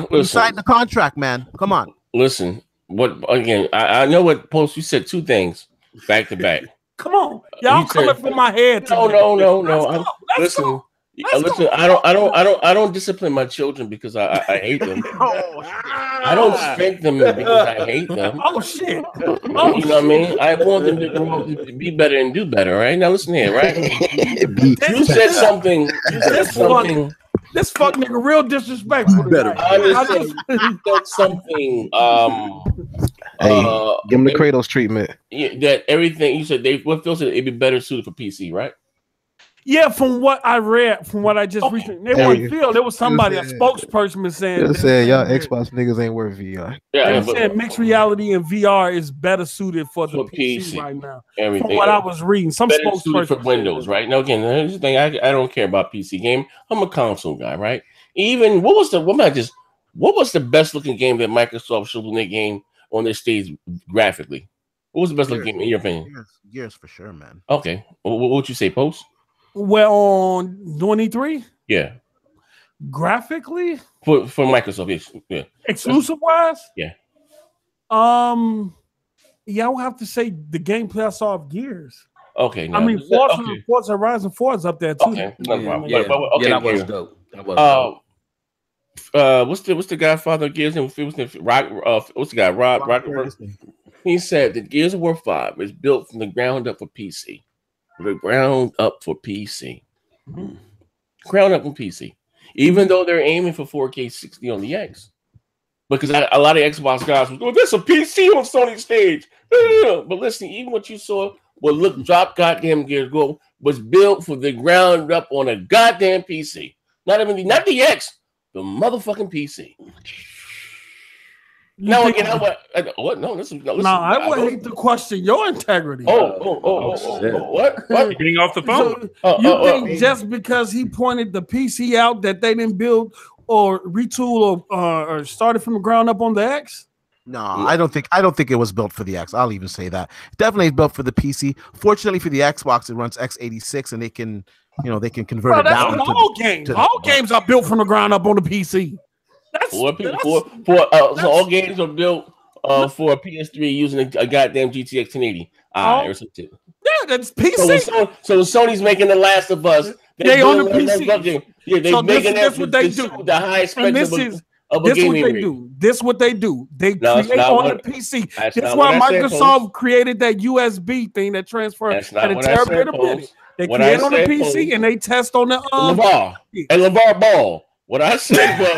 You signed the contract, man. Come on. Listen, I know what Post. You said 2 things back to back. Come on, y'all coming from my head. No. Listen. Listen, I don't discipline my children because I hate them. I don't spank them because I hate them. Oh shit! You know what I mean? I want them to grow up to be better and do better, right? Now listen here, right? You said something. This fuck nigga real disrespectful. Better. I just said something. Hey, give them the Kratos treatment. Yeah, that everything you said. What feels it'd be better suited for PC, right? Yeah, from what I read, from what I just recently, there was somebody, a spokesperson was saying. Just saying, y'all Xbox niggas ain't worth VR. Yeah, they said mixed reality and VR is better suited for the PC right now. Everything. From what I was reading, some spokesperson for Windows, right? Now again, here's the thing: I don't care about PC game. I'm a console guy, right? Even what was the best looking game that Microsoft showed in their game on their stage graphically? What was the best looking game in your opinion? Gears for sure, man. Okay, what would you say, Post? Well, on 23, yeah, graphically for Microsoft, yes, yeah, exclusive wise, yeah. I would have to say the gameplay I saw of Gears. Okay, I mean, Forza Horizon 4 is up there too. Okay, no problem. That was dope. That was dope. What's the Godfather of Gears? What's the guy? Rock. He said that Gears of War 5 is built from the ground up for PC. Ground up for PC. Ground up on PC. Even though they're aiming for 4K 60 on the X. Because a lot of Xbox guys was, there's a PC on Sony stage. But listen, even what you saw, drop goddamn Gears Go was built for the ground up on a goddamn PC. Not the X, the motherfucking PC. No, again, what? No, listen. No, I would hate to question your integrity. What? Getting off the phone. So you think just because he pointed the PC out that they didn't build or retool or started from the ground up on the X? No, I don't think it was built for the X. I'll even say that. Definitely built for the PC. Fortunately for the Xbox, it runs x86 and they can convert it down. All games are built from the ground up on the PC. So all games are built for a PS3 using a goddamn GTX 1080. Yeah, that's PC. So Sony's making The Last of Us. They on the PC. Yeah, they're making that what they do. The high specs of a gaming rig. This what they do. They create on the PC. That's why Microsoft created that USB thing that transfers at a terabit a minute. They create on the PC and they test on the LeVar Ball. What I said was,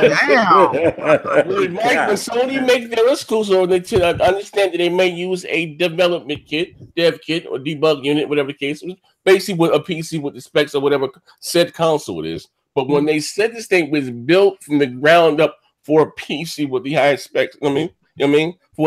when Sony make their exclusive, they understand that they may use a development kit, dev kit, or debug unit, whatever the case is, basically with a PC with the specs of whatever said console it is. But when they said this thing was built from the ground up for a PC with the highest specs, for a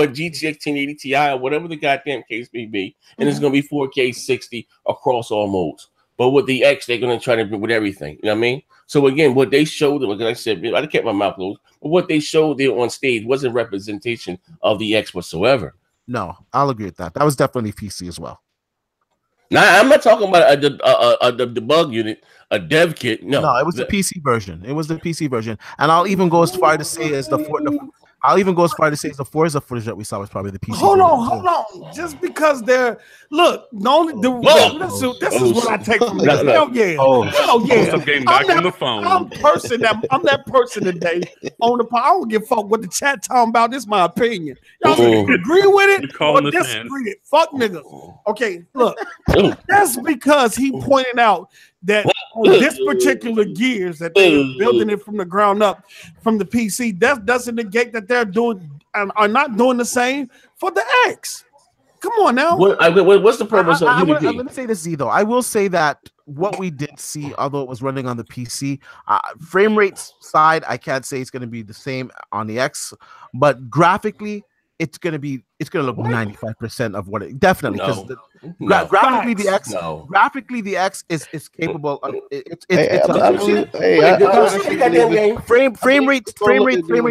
GTX 1080 Ti or whatever the goddamn case may be, and it's going to be 4K 60 across all modes. But with the X, they're going to try to do with everything. You know what I mean? So again, what they showed, like I said, I kept my mouth closed, but what they showed there on stage wasn't representation of the X whatsoever. No, I'll agree with that. That was definitely PC as well. Now, I'm not talking about a debug unit, a dev kit. No, it was the PC version. It was the PC version, and I'll even go as far to say as the Forza footage that we saw was probably the PC. Hold on. Just because they're this is what I take from this. I'm that person today on the pod. I don't give a fuck what the chat talking about. This is my opinion. Y'all agree with it or disagree it. Fuck niggas. Okay, look. That's because he pointed out that on this particular gears that they're building it from the ground up from the PC, that doesn't negate that they're doing and are not doing the same for the X. Come on now. What's the purpose of Unity? I'm going to say this, Z, though. I will say that what we did see, although it was running on the PC, frame rates side, I can't say it's going to be the same on the X, but graphically, it's going to look 95% of what it definitely, because graphically the X is capable of frame rate's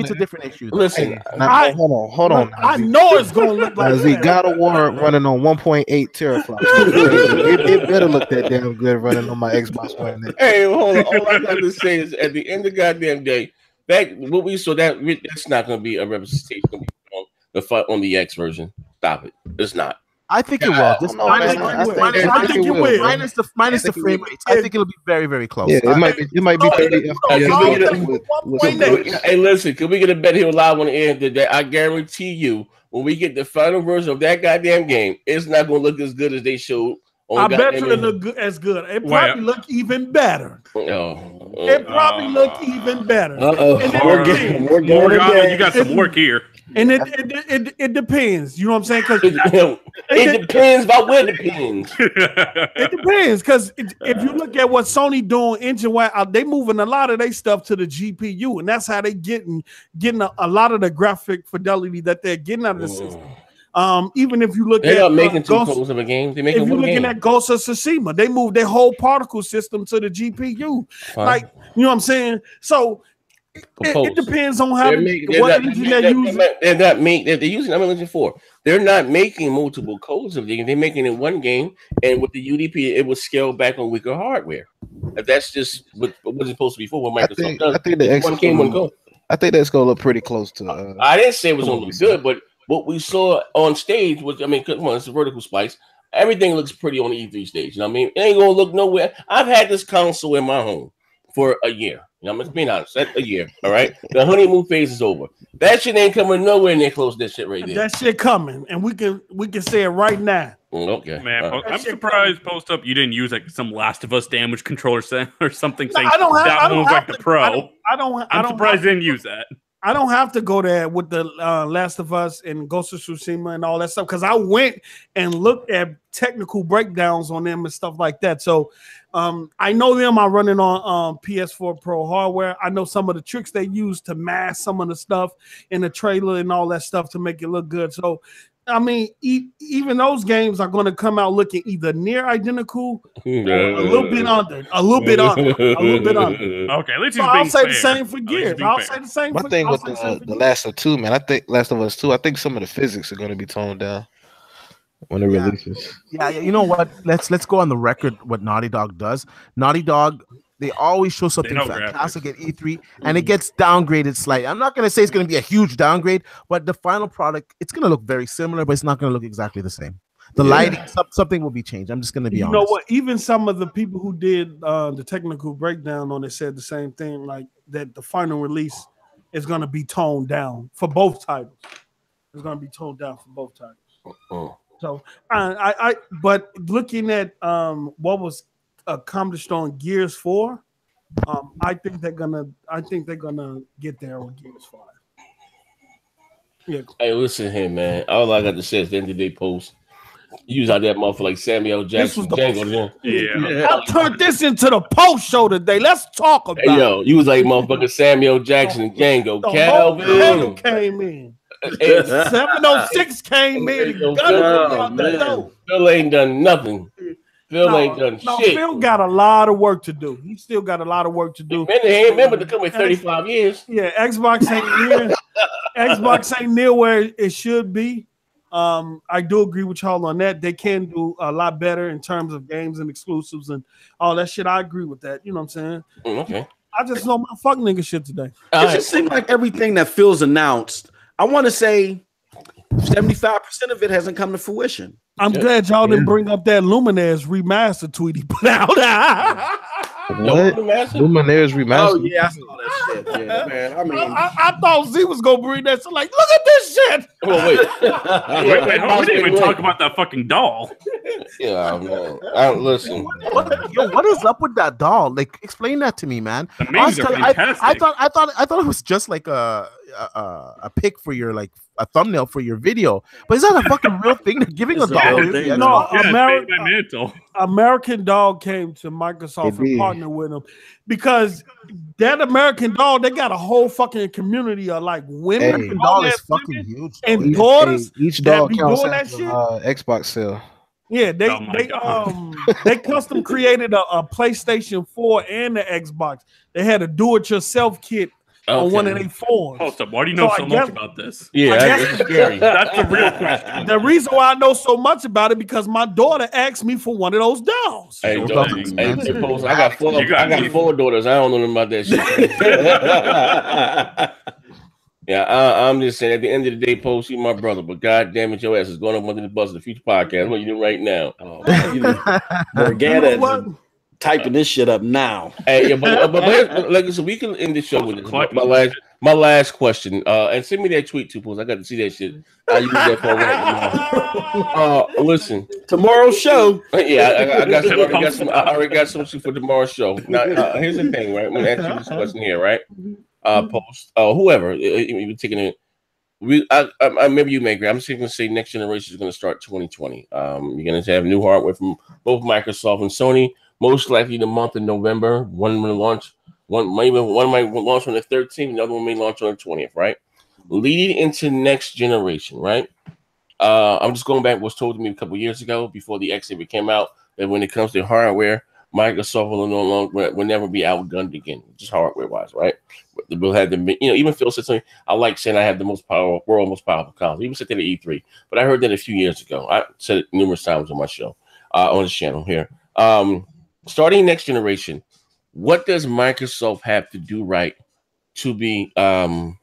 a different issue. Listen, hold on. I know it's going to look like that. God of War running on 1.8 teraflops. it better look that damn good running on my Xbox One. Hey, hold on. All I got to say is at the end of the goddamn day, what we saw that's not going to be a representation of the fight on the X version. Stop it. It's not. I think it will. Minus the frame rates. I think it'll be very, very close. Yeah, it might be 30 Hey, listen, can we get a bet here live on the air today? I guarantee you, when we get the final version of that goddamn game, it's not going to look as good as they showed. I bet you it look as good. It probably look even better. It probably look even better. You got some work here. And it depends. You know what I'm saying? Because it depends about where it depends. It depends, because if you look at what Sony doing engine-wise, they moving a lot of their stuff to the GPU, and that's how they getting a lot of the graphic fidelity that they're getting out of the system. Even if you look they're not making two clones of a game. They're making if you're looking at Ghost of Tsushima, they moved their whole particle system to the GPU. Fine. Like, you know what I'm saying? So it depends on how what engine they're using. They're using Unreal Engine 4. They're not making multiple codes of the game. They're making it one game, and with the UDP, it was scaled back on weaker hardware. That's just what was supposed to be for. What Microsoft does. I think the X one game, one code. I think that's gonna look pretty close to. I didn't say it was gonna look good, but what we saw on stage was, come on, it's a vertical splice. Everything looks pretty on the E3 stage. You know what I mean? It ain't gonna look nowhere. I've had this console in my home for a year. You know, I'm just being honest. That's a year. All right. The honeymoon phase is over. That shit ain't coming nowhere near close to that shit right there. That shit coming, and we can say it right now. Okay. Man, I'm surprised Post Up you didn't use like some Last of Us damage controller or something saying that one was like the pro. I'm surprised you didn't use that. I don't have to go there with the Last of Us and Ghost of Tsushima and all that stuff, because I went and looked at technical breakdowns on them and stuff like that. So I know them are running on PS4 Pro hardware. I know some of the tricks they use to mask some of the stuff in the trailer and all that stuff to make it look good. So I mean, even those games are going to come out looking either near identical or a little bit under, a little bit under. Okay, let's so I'll say the same for Gears. I'll say the same. My thing with the Last of 2, man. I think Last of Us 2. I think some of the physics are going to be toned down when it releases. Yeah, you know what? Let's go on the record. What Naughty Dog does. Naughty Dog. They always show something fantastic at E3, and it gets downgraded slightly. I'm not going to say it's going to be a huge downgrade, but the final product, it's going to look very similar, but it's not going to look exactly the same. The lighting, something will be changed. I'm just going to be honest. You know what? Even some of the people who did the technical breakdown on it said the same thing, like that the final release is going to be toned down for both titles. It's going to be toned down for both titles. So, but looking at what was accomplished on Gears 4, I think they're gonna get there on Gears 5. Yeah. Hey, listen here, man. All I got to say is the end of the day post. Use out that motherfucker like Samuel Jackson. I turned this into the post show today. Let's talk about it. Yo, you was like motherfucker Samuel Jackson and Django. Calvin came in. 706 came in. Phil ain't done nothing. Phil ain't done shit. Phil got a lot of work to do. He still got a lot of work to do. He ain't remember to come in 35 years. Yeah, Xbox ain't near where it should be. I do agree with y'all on that. They can do a lot better in terms of games and exclusives and all that shit. I agree with that. You know what I'm saying? Okay. I just know my fuck nigga shit today. It just seems like everything that Phil's announced, I want to say 75% of it hasn't come to fruition. I'm glad y'all didn't bring up that Luminaires remaster tweet he put out. What? Luminaires remaster? Oh, yeah, I saw that shit. Yeah, man. I mean, I thought Z was going to bring that. So, like, look at this shit. Oh, wait. We didn't even talk about that fucking doll. Yeah, man. Listen. What is up with that doll? Like, explain that to me, man. The memes are fantastic. I thought it was just like a pic for your, like, a thumbnail for your video, but is that a fucking real thing? They're giving a doll. No, American Doll came to Microsoft and partnered with them because that American Doll, they got a whole fucking community of like women. American Doll is fucking huge, and daughters. Each doll counts doing that as shit. Xbox sale. Yeah, they custom created a PlayStation 4 and the Xbox. They had a do-it-yourself kit. On one of their phones. Hold up, why do you know so much about this? Yeah, that's scary. That's the real question. The reason why I know so much about it because my daughter asked me for one of those dolls. Hey, I got four daughters. I don't know them about that shit. Yeah, I'm just saying. At the end of the day, Post, you my brother, but God damn it, your ass is going up under the bus of the future podcast. What are you doing right now? Morgana typing this shit up now. Hey, yeah, but like so we can end the show with this. My last question. And send me that tweet too, Post. I got to see that shit. I use that for right. Listen, tomorrow's show. Yeah, I already got some shit for tomorrow's show. Now, here's the thing, right? I'm gonna ask you this question here, right? Post, whoever you're taking it. Maybe you may agree. I'm just going to say next generation is going to start 2020. You're going to have new hardware from both Microsoft and Sony. Most likely the month of November. One will launch. One might launch on the 13th. Another one may launch on the 20th. Right, leading into next generation. Right. I'm just going back. What's told to me a couple years ago before the X came out that when it comes to hardware, Microsoft will never be outgunned again, just hardware wise. Right. We'll have the even Phil said something. I like saying I have the most powerful console. Even said that at E3, but I heard that a few years ago. I said it numerous times on my show, on the channel here. Starting next generation, what does Microsoft have to do right to be, to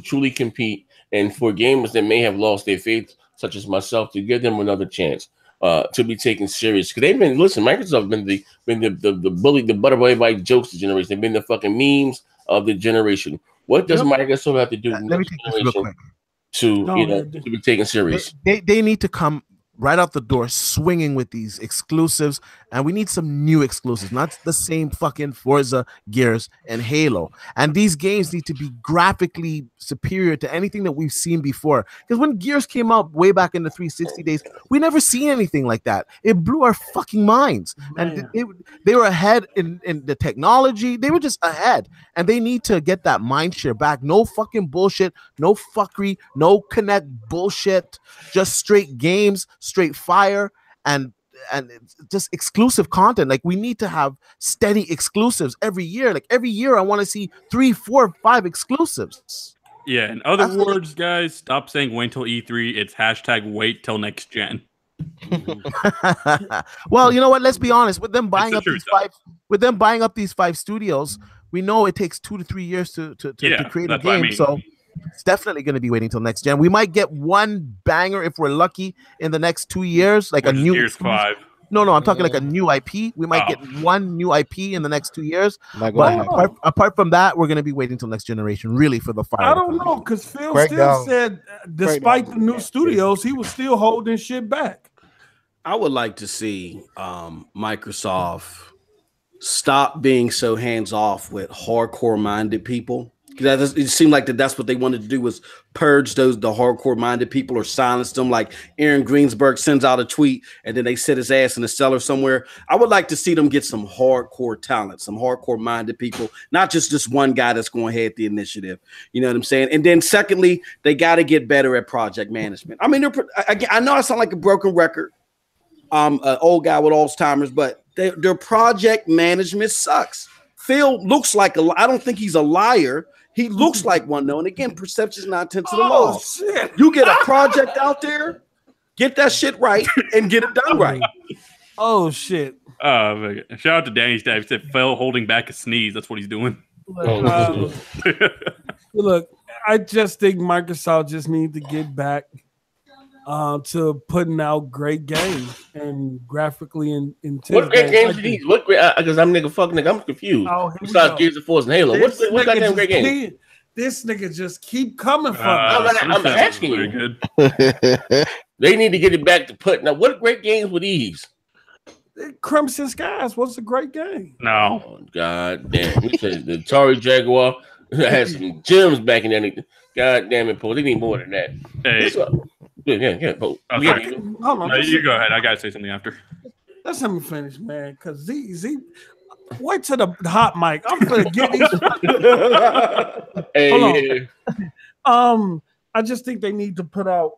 truly compete, and for gamers that may have lost their faith, such as myself, to give them another chance to be taken serious? Because they've been Microsoft been the bully, the butt of everybody's jokes this generation. They've been the fucking memes of the generation. What does Microsoft have to do next generation to be taken serious? They need to come right out the door swinging with these exclusives, and we need some new exclusives, not the same fucking Forza, Gears, and Halo. And these games need to be graphically superior to anything that we've seen before. Because when Gears came out way back in the 360 days, we never seen anything like that. It blew our fucking minds. Man. And they were ahead in the technology. They were just ahead. And they need to get that mind share back. No fucking bullshit, no fuckery, no Connect bullshit, just straight games, straight fire, and just exclusive content. Like, we need to have steady exclusives every year. Like, every year I want to see 3, 4, 5 exclusives. Yeah, in other words, guys, stop saying wait till E3. It's hashtag wait till next gen. Well, you know what? Let's be honest. With them buying up these 5 studios, we know it takes 2 to 3 years to create a game. So it's definitely going to be waiting till next gen. We might get one banger if we're lucky in the next 2 years, like a new Gears 5. No, I'm talking like a new IP. We might get one new IP in the next 2 years. But apart from that, we're going to be waiting till next generation, really, for the fire. I don't know, because Phil still said, despite the new studios, he was still holding shit back. I would like to see Microsoft stop being so hands-off with hardcore-minded people. It seemed like that's what they wanted to do, was purge the hardcore-minded people or silence them. Like Aaron Greensberg sends out a tweet and then they sit his ass in the cellar somewhere. I would like to see them get some hardcore talent, some hardcore-minded people, not just this one guy that's going to head the initiative. You know what I'm saying? And then secondly, they got to get better at project management. I mean, I know I sound like a broken record. I'm an old guy with Alzheimer's, but their project management sucks. Phil looks like I don't think he's a liar. He looks like one, though. And again, perception is not 10 to the law. Shit. You get a project out there, get that shit right, and get it done right. Oh, shit. Shout out to Danny's dad. He said Phil holding back a sneeze. That's what he's doing. Look, I just think Microsoft just needs to get back to putting out great games and graphically intense. What great games are these? What great? Because I'm I'm confused. Besides Gears of Force and Halo, what goddamn great games? This nigga just keep coming from. I'm asking you. They need to get it back to putting out. What great games were these? Crimson Skies was a great game. No, oh, god damn! We said the Atari Jaguar had some gems back in there. God damn it, Paul! They need more than that. Hey. Yeah. But hold on. No, you go ahead. I gotta say something after. Let's have me finish, man. Because Z, wait to the hot mic. I'm gonna get these. Hey, I just think they need to put out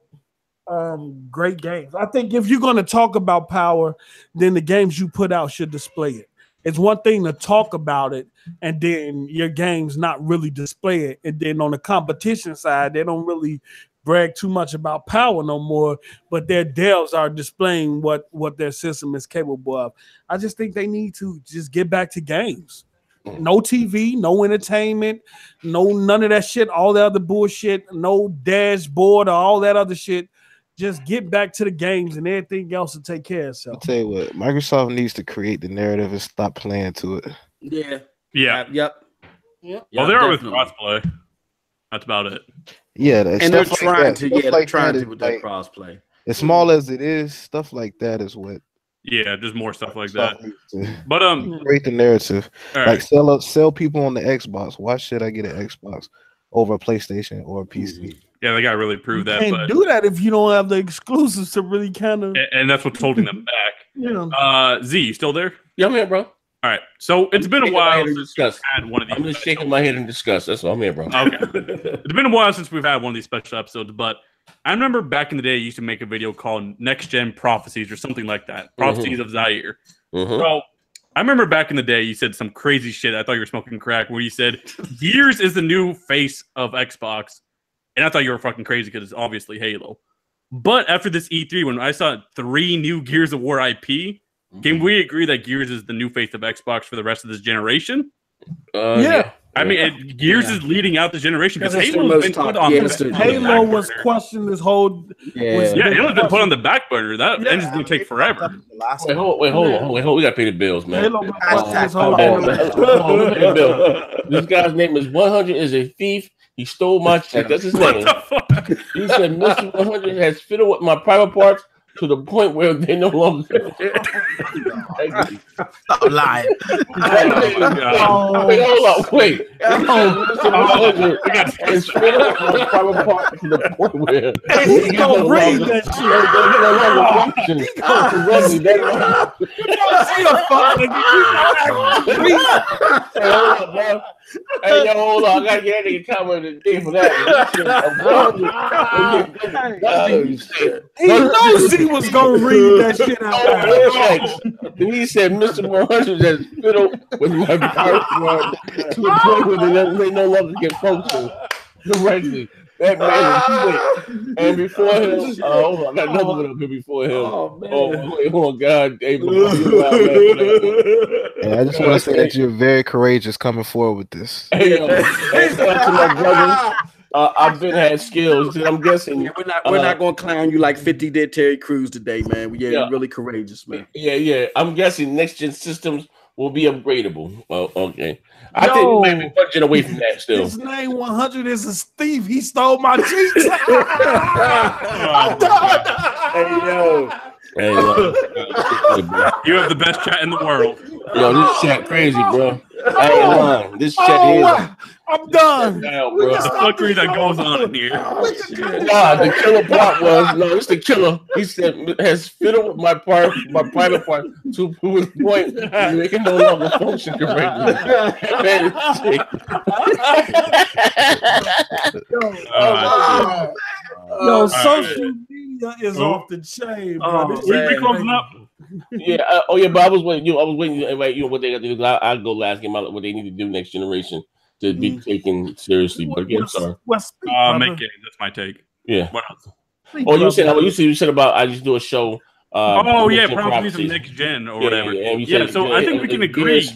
great games. I think if you're going to talk about power, then the games you put out should display it. It's one thing to talk about it, and then your games not really display it. And then on the competition side, they don't really brag too much about power no more, but their devs are displaying what their system is capable of. I just think they need to just get back to games. No TV, no entertainment, none of that shit, all that other bullshit, no dashboard or all that other shit. Just get back to the games and everything else will take care of itself. I'll tell you what, Microsoft needs to create the narrative and stop playing to it. Yeah. Yep. Well, they're with crossplay. That's about it. Yeah, and they're trying to with that crossplay. As small as it is, stuff like that is what. Yeah, just more stuff like that. But create the narrative. Like sell people on the Xbox. Why should I get an Xbox over a PlayStation or a PC? Yeah, they got to really prove that. You can't do that if you don't have the exclusives to really kind of. And that's what's holding them back. Yeah. Z, you still there? Yeah, I'm here, bro. All right. So it's been a while since we've had one of these. I'm just shaking my head and discuss. That's all. I'm here, bro. Okay. It's been a while since we've had one of these special episodes, but I remember back in the day, I used to make a video called Next Gen Prophecies or something like that. Prophecies of Zaire. So I remember back in the day, you said some crazy shit. I thought you were smoking crack where you said Gears is the new face of Xbox. And I thought you were fucking crazy because it's obviously Halo. But after this E3, when I saw 3 new Gears of War IP, can we agree that Gears is the new face of Xbox for the rest of this generation? Yeah. I mean, Gears is leading out this generation because Halo's been put on Halo was questioned this whole. Halo's been put on the back burner. That engine's gonna take forever. Wait, hold on. We gotta pay the bills, man. Halo been questioned this whole. This guy's name is 100 is a thief. He stole my check. That's his name. He said Mr. 100 has fiddled with my private parts. to the point where they no longer. Stop lying. Hold on, wait. It's private part to the point where he's gonna read that shit. Hey, yo, hold on. I gotta get that nigga comment today for that. He knows he was gonna read that shit out. He said, "Mr. 100 has fiddled with my password to the point where they no longer get functional correctly." That man is quick. And before him, hold on, I got another one up here before him. Oh, man. Oh God, David. Yeah, I just want to say that you're very courageous coming forward with this. Hey, yo, to my brothers, I've been had skills. I'm guessing we're not going to clown you like 50 did Terry Crews today, man. You're really courageous, man. Yeah. I'm guessing next gen systems will be upgradable. Well, okay. I think we might be punching away from that still. His name 100 is a thief. He stole my cheeks. I'm done. Hey, you have the best chat in the world. Yo, this chat crazy, bro. I ain't lying. This chat is. I'm done. Down, bro. The fuckery that goes on in here. Nah, the killer part was it's the killer. He said has fiddled with my private part to the point where it can no longer function correctly. Yo, social media is off the chain, bro. We closing up. Yeah. But I was waiting. I was waiting to invite you. What they got to do? I'll go last. Get what they need to do next generation to be taken seriously. But again, sorry. Make games. That's my take. Yeah. What else? You said about I just do a show. Probably some next gen or whatever. So I think we can agree.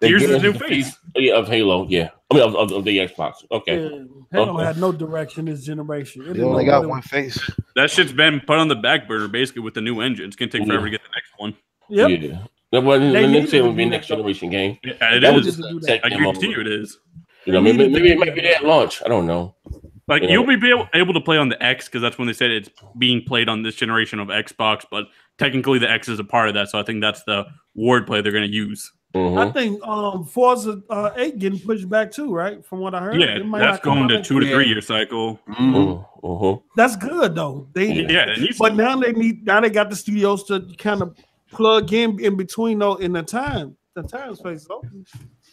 Here's the new face. Of Halo. Yeah. I mean of the Xbox. Okay. Halo had no direction this generation. It only got one face. That shit's been put on the back burner basically with the new engine. It's gonna take forever to get the next one. Yep. Yeah. The next year will be a next generation game. Yeah, it is. I guarantee you it is. Maybe it might be there at launch. I don't know. Like you'll be able to play on the X because that's when they said it's being played on this generation of Xbox, but technically the X is a part of that, so I think that's the wordplay they're going to use. Mm-hmm. I think Forza 8 getting pushed back too, right? From what I heard. Yeah, that's going to 2 to 3 year cycle. Mm-hmm. That's good though. But now they got the studios to kind of plug in between though in the time space.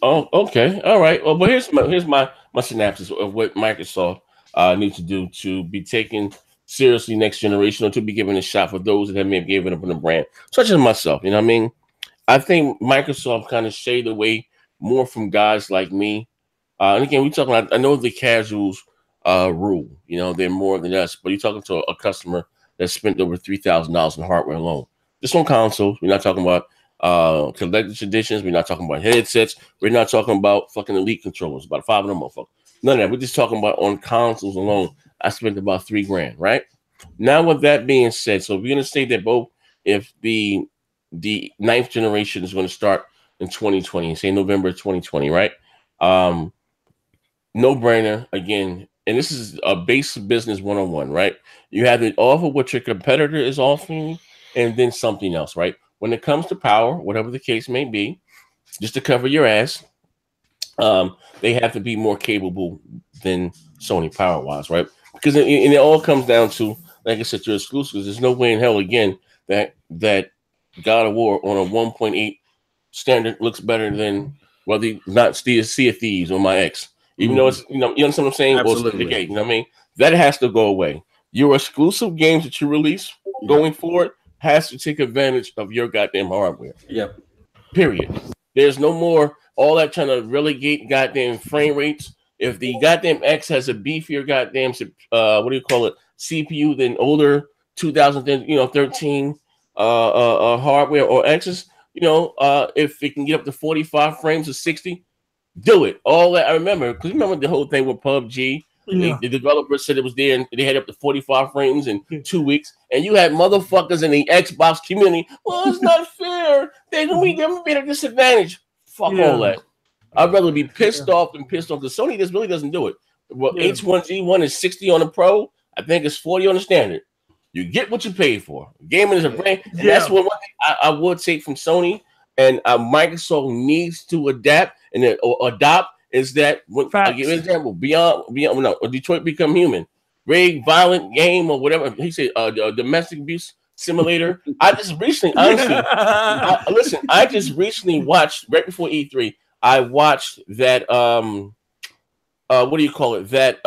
Oh, okay, all right. Well, but here's my synopsis of what Microsoft needs to do to be taken seriously next generation, or to be given a shot for those that may have given up on the brand, such as myself. You know what I mean? I think Microsoft kind of shaded away more from guys like me. And again, we're talking about, I know the casuals rule, they're more than us, but you're talking to a customer that spent over $3,000 in hardware alone. Just on consoles. We're not talking about collector's editions. We're not talking about headsets. We're not talking about fucking elite controllers, about 5 of them motherfuckers. None of that. We're just talking about on consoles alone. I spent about $3,000, right? Now, with that being said, so we're going to say that if the 9th generation is going to start in 2020, say November 2020, right? No brainer again. And this is a base business 101, right? You have to offer what your competitor is offering and then something else, right? When it comes to power, whatever the case may be, just to cover your ass, they have to be more capable than Sony power-wise, right? Because it all comes down to, like I said, your exclusives. There's no way in hell, again, that God of War on a 1.8 standard looks better than not Sea of Thieves on my X. Even though it's, you understand what I'm saying? Absolutely. You know what I mean? That has to go away. Your exclusive games that you release going forward has to take advantage of your goddamn hardware. Yep. Period. There's no more all that trying to relegate goddamn frame rates. If the goddamn X has a beefier goddamn CPU than older 2013 hardware or X's, if it can get up to 45 frames or 60, do it. All that I remember, because remember the whole thing with PUBG. Yeah. The developers said it was there and they had up to 45 frames in 2 weeks, and you had motherfuckers in the Xbox community. Well, it's not fair. They're gonna be at a disadvantage. Fuck all that. I'd rather be pissed off than pissed off. Because Sony really doesn't do it. Well, H1Z1 is 60 on the Pro. I think it's 40 on the standard. You get what you pay for. Gaming is a brand. And that's what I would take from Sony and Microsoft needs to adapt and or adopt is that when I give an example, beyond Detroit Become Human, very violent game or whatever. He said domestic abuse simulator. I just recently, honestly, I just recently watched right before E3. I watched that what do you call it? That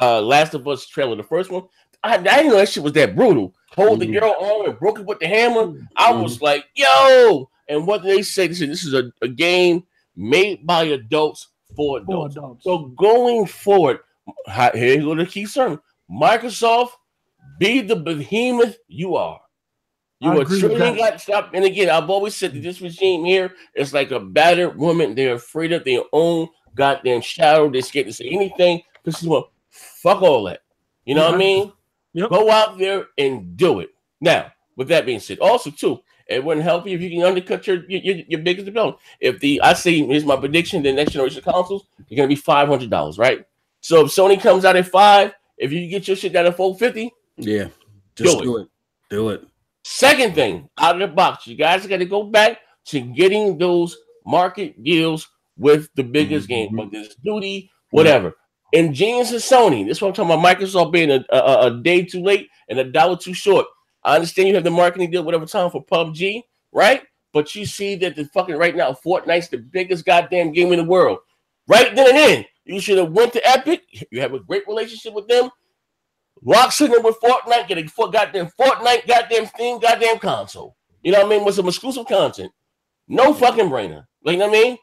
Last of Us trailer, the first one. I didn't know that shit was that brutal. Hold the girl arm and broke it with the hammer. I was like, yo. And what they say, this is a game made by adults for adults. So going forward, here you go to key term. Microsoft, be the behemoth you are. You are truly got to stop. And again, I've always said that this regime here is like a battered woman. They're afraid of their own goddamn shadow. They're scared to say anything. This is what, fuck all that. You know what I mean? Yep. Go out there and do it. Now, with that being said, also too, it wouldn't help you if you can undercut your biggest development. I say, here's my prediction: the next generation consoles are going to be $500, right? So if Sony comes out at $500, if you get your shit down to $450, just do it. Second thing, out of the box, you guys got to go back to getting those market deals with the biggest game, whether it's Duty, whatever. Ingenious of Sony. This is what I'm talking about. Microsoft being a day too late and a dollar too short. I understand you have the marketing deal, whatever time for PUBG, right? But you see that the fucking right now, Fortnite's the biggest goddamn game in the world. Right then and then, you should have went to Epic. You have a great relationship with them. Lock sitting with Fortnite, get a goddamn Fortnite, goddamn thing, goddamn console. You know what I mean? With some exclusive content. No fucking brainer. Like, you know what I mean?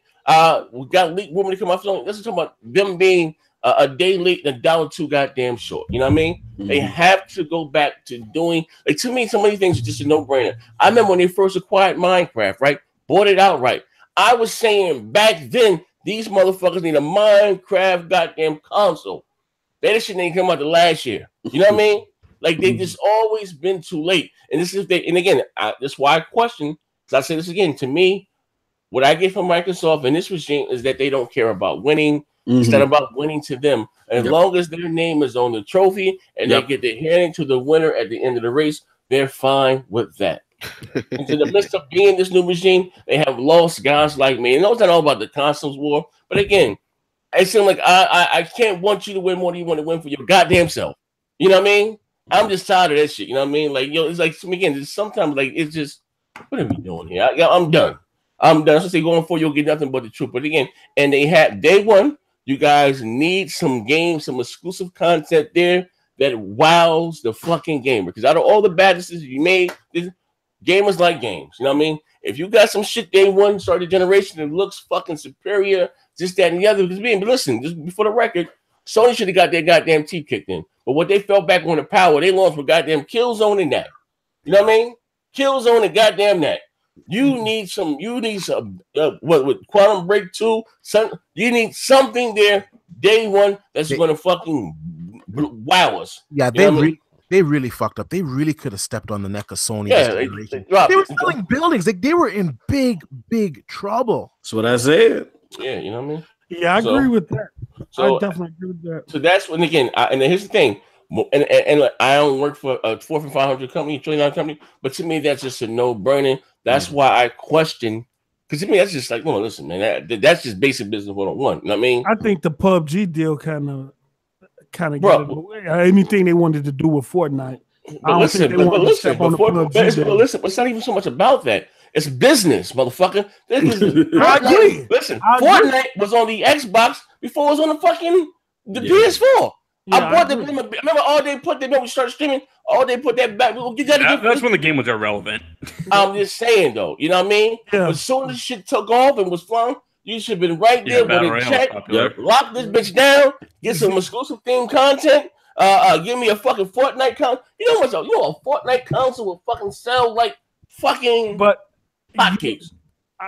We got leaked women to come off. This is talking about them being a day late and $1.02 goddamn short. You know what I mean? They have to go back to doing, like, to me, some of these things are just a no-brainer. I remember when they first acquired Minecraft, right? Bought it outright. I was saying back then, these motherfuckers need a Minecraft goddamn console. That shit didn't come out the last year. You know what I mean? Like, they just always been too late. And this is and again, that's why I question, because I say this again, to me, what I get from Microsoft and this regime is that they don't care about winning. It's not about winning to them. As long as their name is on the trophy and they get their handing to the winner at the end of the race, they're fine with that. And in the midst of being this new regime, they have lost guys like me. And it's not all about the consoles war, but again, it seems like I can't want you to win more than you want to win for your goddamn self. You know what I mean? I'm just tired of that shit. You know what I mean? Like, it's like, again, sometimes like it's just, what are we doing here? I'm done. So say going forward, you'll get nothing but the truth. But again, and they have day one. You guys need some games, some exclusive content there that wows the fucking gamer. Because out of all the bad decisions you made, gamers like games. You know what I mean? If you got some shit day one, start the generation that looks fucking superior, just that and the other. But listen, just before the record, Sony should have got their goddamn teeth kicked in. But what they fell back on the power, they launched with goddamn Killzone and that. You know what I mean? Killzone and goddamn that. You need some what with Quantum Break 2, you need something there day one that's gonna fucking wow us. Yeah, they really fucked up. They really could have stepped on the neck of Sony. Yeah, they were selling buildings. Like, they were in big trouble. That's what I said. Yeah, you know what I mean? Yeah, I agree with that. I definitely agree with that. So that's when, again, and here's the thing. And I don't work for a Fortune 500 company, $1 trillion company, but to me, that's just a no-brainer. That's why I question, because to me, that's just like, well, listen, man, that's just basic business 101. You know what I mean? I think the PUBG deal kind of got it away. Anything they wanted to do with Fortnite. But listen, it's not even so much about that. It's business, motherfucker. I agree. Listen, Fortnite was on the Xbox before it was on the fucking PS4. Yeah, I bought remember all they put that when we started streaming, all they put that back. That's when the game was irrelevant. I'm just saying though, you know what I mean? Yeah. As soon as shit took off and was fun, you should have been right there with a check, lock this bitch down, get some exclusive theme content, give me a fucking Fortnite console. You know what's up? You know a Fortnite console will fucking sell like fucking hotcakes.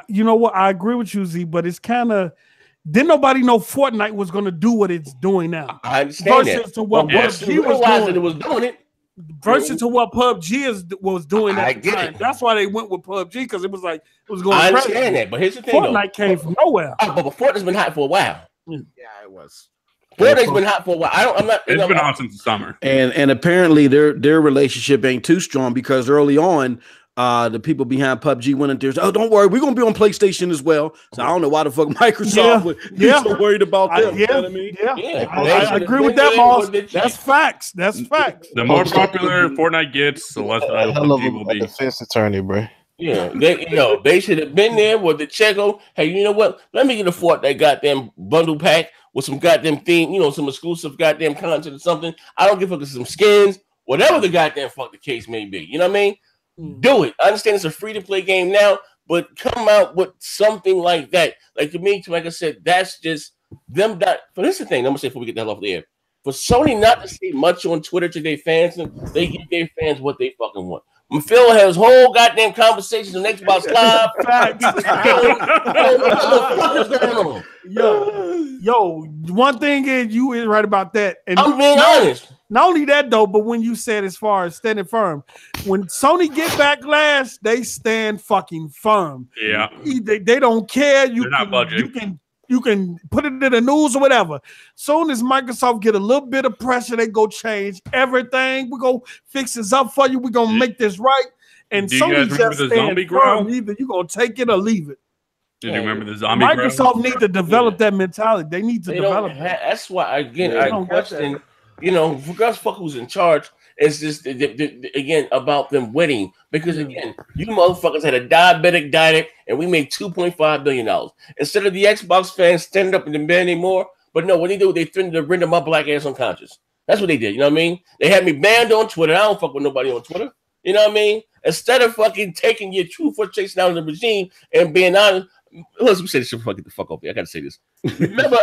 You know what? I agree with you, Z, but it's kind of. Didn't nobody know Fortnite was going to do what it's doing now? I understand versus to what PUBG was doing it. Versus to what PUBG was doing at the time. That's why they went with PUBG, because it was like it was going. I understand that, but here's the thing: Fortnite came from nowhere. But Fortnite's been hot for a while. Yeah, it was. Fortnite's been hot for a while. It's been hot since the summer. And apparently their relationship ain't too strong because early on, the people behind PUBG went in there. Oh, don't worry, we're gonna be on PlayStation as well. So I don't know why the fuck Microsoft would be so worried about that. You know what I mean? I agree with that, boss. That's facts. That's facts. The more popular Fortnite gets, the less PUBG will be. Defense attorney, bro. Yeah, they should have been there with the check. Hey, you know what? Let me get a Fortnite goddamn bundle pack with some goddamn theme, some exclusive goddamn content or something. I don't give a fuck, some skins, whatever the goddamn fuck the case may be. You know what I mean? Do it. I understand it's a free-to-play game now, but come out with something like that. Like to me, like I said, that's just them. But this is the thing I'm gonna say before we get the hell off the air. For Sony not to say much on Twitter to their fans, they give their fans what they fucking want. Phil has whole goddamn conversations on Xbox Live. Yo, one thing is you is right about that. And I'm being honest. Not only that though, but when you said as far as standing firm, when Sony get backlash, they stand fucking firm. Yeah, they don't care. You can put it in the news or whatever. Soon as Microsoft get a little bit of pressure, they go change everything. We go fix this up for you. We're gonna make this right. And Sony just stand firm. Either you gonna take it or leave it. Did you remember the zombie? Microsoft need to develop that mentality. They need to develop that. That's why I question. Regardless of who's in charge, it's just again about them winning because again, you motherfuckers had a diabetic diet and we made $2.5 billion instead of the Xbox fans standing up and demanding more. But no, what they do, they threatened to render my black ass unconscious. That's what they did. You know what I mean? They had me banned on Twitter. I don't fuck with nobody on Twitter. You know what I mean? Instead of fucking taking your true foot chasing out of the regime and being honest. Let's say this shit before I get the fuck off here. I gotta say this. Remember,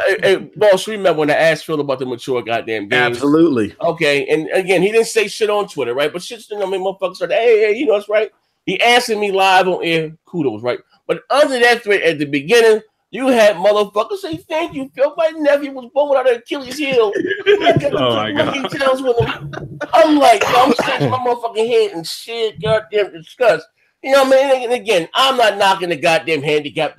boss, remember when I asked Phil about the mature goddamn games? Absolutely. Okay, and again, he didn't say shit on Twitter, right? But shit's motherfuckers started, hey, that's right. He answered me live on air, kudos, right? But under that threat at the beginning, you had motherfuckers say, thank you, Phil. My nephew was born without an Achilles heel. Oh my God. I'm like, I'm shaking my motherfucking head and shit, goddamn disgust. You know what I mean? And again, I'm not knocking the goddamn handicap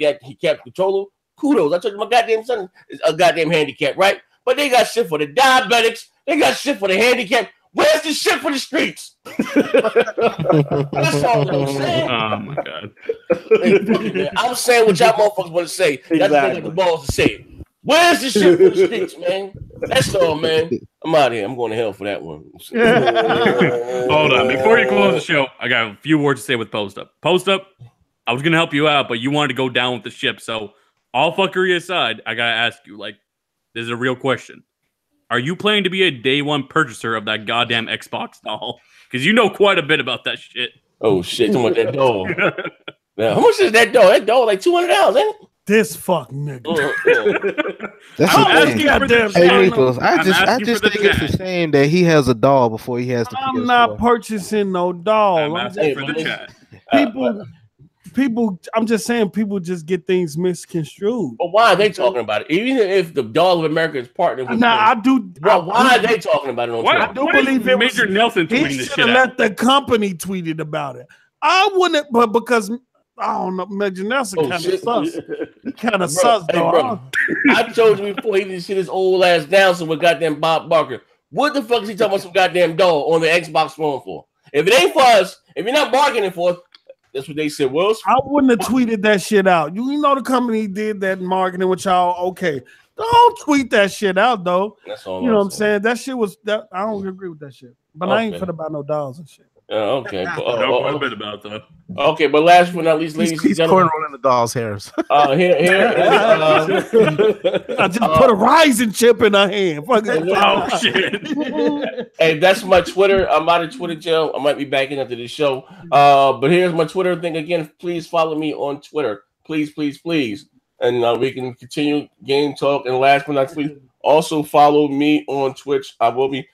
controller. Kudos. I told you my goddamn son is a goddamn handicap, right? But they got shit for the diabetics. They got shit for the handicap. Where's the shit for the streets? That's all I'm saying. Oh my God. I'm saying what y'all motherfuckers want to say. Exactly. That's what they got the balls to say it. Where's the shit for the streets, man? That's all, man. I'm out of here. I'm going to hell for that one. Hold on. Before you close the show, I got a few words to say with Post Up. Post Up, I was going to help you out, but you wanted to go down with the ship. So, all fuckery aside, I got to ask you, this is a real question. Are you planning to be a day one purchaser of that goddamn Xbox doll? Because you know quite a bit about that shit. Oh, shit. Talking about that doll. Now, how much is that doll? That doll like $200, ain't it? This fuck nigga. That's I just think it's a shame that he has a doll before he has the PS4. I'm not purchasing no doll. I'm just saying people just get things misconstrued. But why are they talking about it? Even if the Doll of America is partnered with I do. Why are they talking about it on Twitter? I do believe it was Major Nelson tweeting he this should shit have out. let the company tweet it about it. I wouldn't, but because I don't know, Major Nelson kind of sus. He kind of sus, though. Bro, I told you before he didn't sit his old ass down somewhere, goddamn Bob Barker. What the fuck is he talking about some goddamn doll on the Xbox phone for? If it ain't for us, if you're not bargaining for us, that's what they said. Well, I wouldn't have tweeted that shit out. You know the company did that marketing with y'all. Okay, don't tweet that shit out though. That's all. You know what I'm saying? That shit was that. I don't agree with that shit. But I ain't finna buy no dolls and shit. Okay. I know quite a bit about that. Okay, but last but not least, ladies and gentlemen, cornrolling the doll's hairs. Here. I just put a rising chip in her hand. Fuck it. Oh shit! Hey, that's my Twitter. I'm out of Twitter jail. I might be back in after this show. But here's my Twitter thing again. Please follow me on Twitter. Please. And we can continue game talk. And last but not least, also follow me on Twitch. I will be.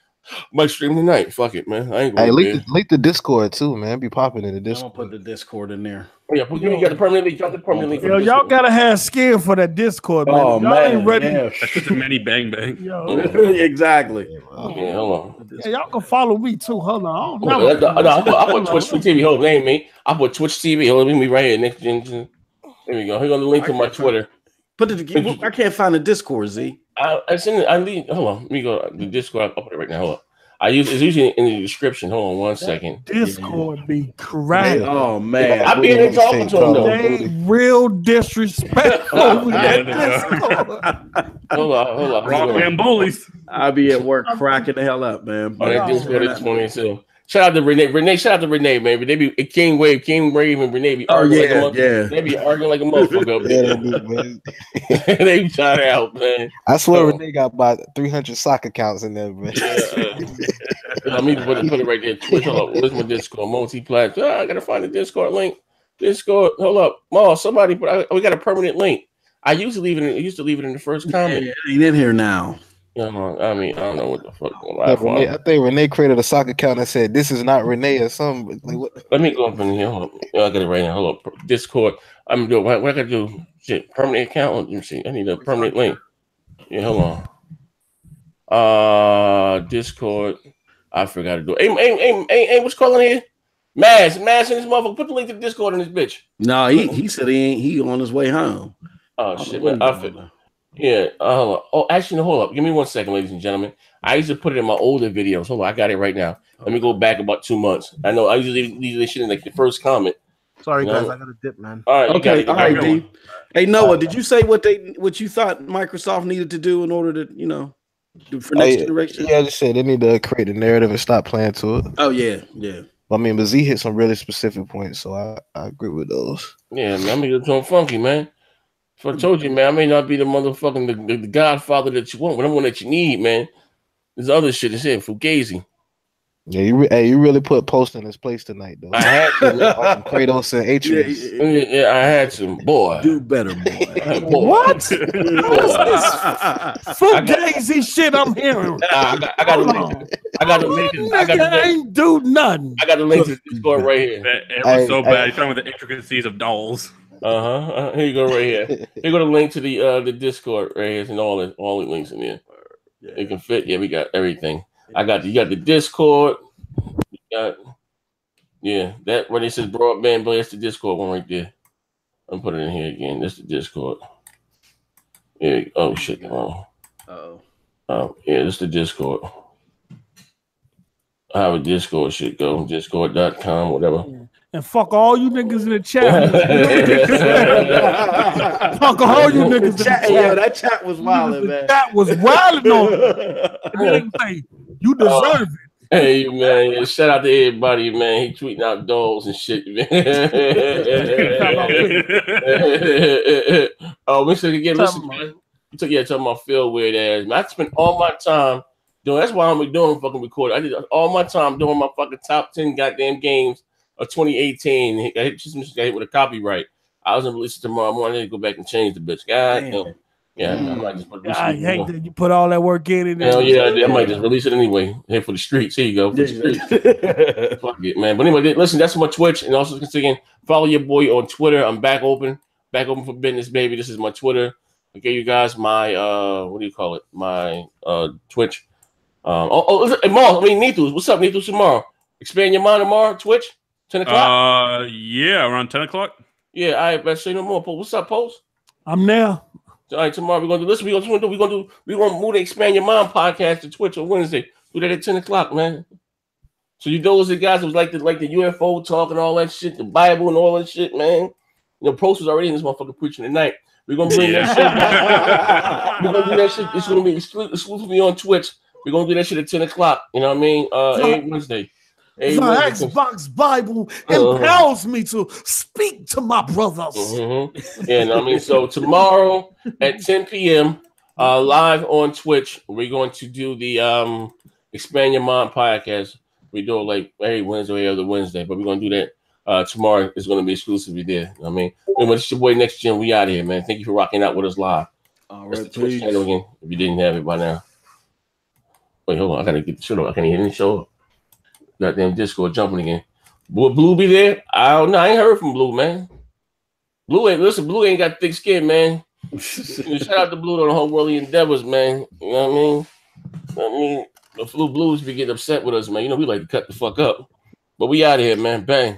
Might stream tonight. Fuck it, man. I ain't going to link the Discord too, man. Be popping in the Discord. I'm gonna put the Discord in there. Oh, yeah, you got the permanent link. Got the permanent link. Yo, y'all gotta have skin for that Discord, man. Oh, y'all ain't ready. Yeah. That's just a mini bang bang. Yo. Exactly. Okay, hold on. Yeah, y'all can follow me too. Hold on. I put Twitch TV. Hold on, that ain't me. I put Twitch TV. Hold on, me right here. Next gen. There we go. Here's the link to my Twitter. I can't find the Discord, Z. Hold on. Let me go the Discord. I'll put it right now. Hold on. It's usually in the description. Hold on 1 second. Discord be crazy. Oh man, I be in there talking to him though. They real disrespectful. Hold on. Rock bullies. I be at work cracking the hell up, man. Discord is 22. Shout out to Renee. Shout out to Renee, man. They be King Wave, and Renee be arguing They be arguing like a motherfucker up there. They be trying out, man. I swear Renee got about 300 soccer accounts in there, man. Let me put it right there. Twitch, hold up. Where's my Discord? Multi-plat. I gotta find the Discord link. Discord, hold up. Somebody we got a permanent link. I used to leave it in the first comment. Yeah, it ain't in here now. I mean, I don't know what the fuck going on. I think Renee created a soccer account and said, "This is not Renee" or something. Like, what? Let me go up in here. Hold up. I got it right now. Hold up. Discord. I'm doing what I gotta do. Shit, permanent account. Let me see. I need a permanent link. Yeah, hold on. Discord. I forgot to do it. Hey, what's calling here? Mass in this motherfucker. Put the link to the Discord in this bitch. No, he said he on his way home. Oh shit, man. Yeah. Actually, no, hold up. Give me 1 second, ladies and gentlemen. I used to put it in my older videos. Hold on, I got it right now. Let me go back about 2 months. I know I usually leave this shit in like the first comment. Sorry, guys, I got a dip, man. All right. Okay. All right, D. Hey, Noah, did you say what you thought Microsoft needed to do in order to, do for next generation? Yeah, I just said they need to create a narrative and stop playing to it. Oh yeah. I mean, but Z hit some really specific points, so I agree with those. Yeah, man, I'm gonna get funky, man. So I told you, man, I may not be the motherfucking the godfather that you want, but I'm one that you need, man. There's other shit that's here, Fugazi. Yeah, you really put Post in his place tonight, though. I had to. Kratos and Atreus. Yeah, I had to. Boy. Do better, boy. What? What's this Fugazi shit I'm hearing? I got to link it. Nigga ain't do nothing. I got to link to the Discord right here. It was so bad. You're talking about the intricacies of dolls. Here you go, right here. Here you go to link to the Discord right here, and all the links in there. Yeah. It can fit. Yeah, we got everything. You got the Discord. You got that where it says broadband, but it's the Discord one right there. I'm putting it in here again. This is the Discord. Yeah. Oh shit. Oh yeah, this is the Discord. How a Discord should go. Discord.com, whatever. Yeah. And fuck all you niggas in the chat. Fuck all you niggas in the chat. Yo, that chat was wild, man. That was wild on say, you deserve it. Hey man, shout out to everybody, man. He tweeting out dolls and shit, man. We should again listen, man. Talking about Phil weird ass, man. I spent all my time doing. That's why I'm doing fucking recording. I did all my time doing my fucking top 10 goddamn games of 2018. I hit with a copyright. I was gonna release it tomorrow morning. I need to go back and change the bitch. God damn. I might just put this. I hate that you put all that work in. Hell yeah, I might just release it anyway. Here for the streets. Here you go. For the streets. Fuck it, man. But anyway, listen, that's my Twitch, and also again, follow your boy on Twitter. I'm back open for business, baby. This is my Twitter. I gave you guys my what do you call it? My Twitch. Nethus. What's up, Nethus? Tomorrow. Expand your mind tomorrow. Twitch. 10 o'clock. Yeah, around 10 o'clock. Yeah, all right, better say no more. What's up, Post? I'm there. All right, tomorrow we're gonna do this. We're gonna move the Expand Your Mind podcast to Twitch on Wednesday. Do that at 10 o'clock, man. So those are the guys that was like the UFO talk and all that shit, the Bible and all that shit, man. Post was already in this motherfucker preaching tonight. We're gonna bring that shit back. We're gonna do that shit. It's gonna be exclusively on Twitch. We're gonna do that shit at 10 o'clock. You know what I mean? Every Wednesday. The Xbox Bible impels me to speak to my brothers. Yeah, I mean, so tomorrow at 10 p.m. Live on Twitch, we're going to do the Expand Your Mind podcast. We do it like every Wednesday or other Wednesday, but we're going to do that tomorrow. It's going to be exclusively there. I mean, it's your boy Next Gen. We out of here, man. Thank you for rocking out with us live. All right, right, Twitch channel again. If you didn't have it by now. Wait, hold on. I got to get the shit up. I can't even show up. Goddamn Discord jumping again. Will Blue be there? I don't know. I ain't heard from Blue, man. Blue ain't got thick skin, man. Shout out to Blue on the whole worldly endeavors, man. You know what I mean? The Blues be getting upset with us, man. We like to cut the fuck up. But we out of here, man. Bang.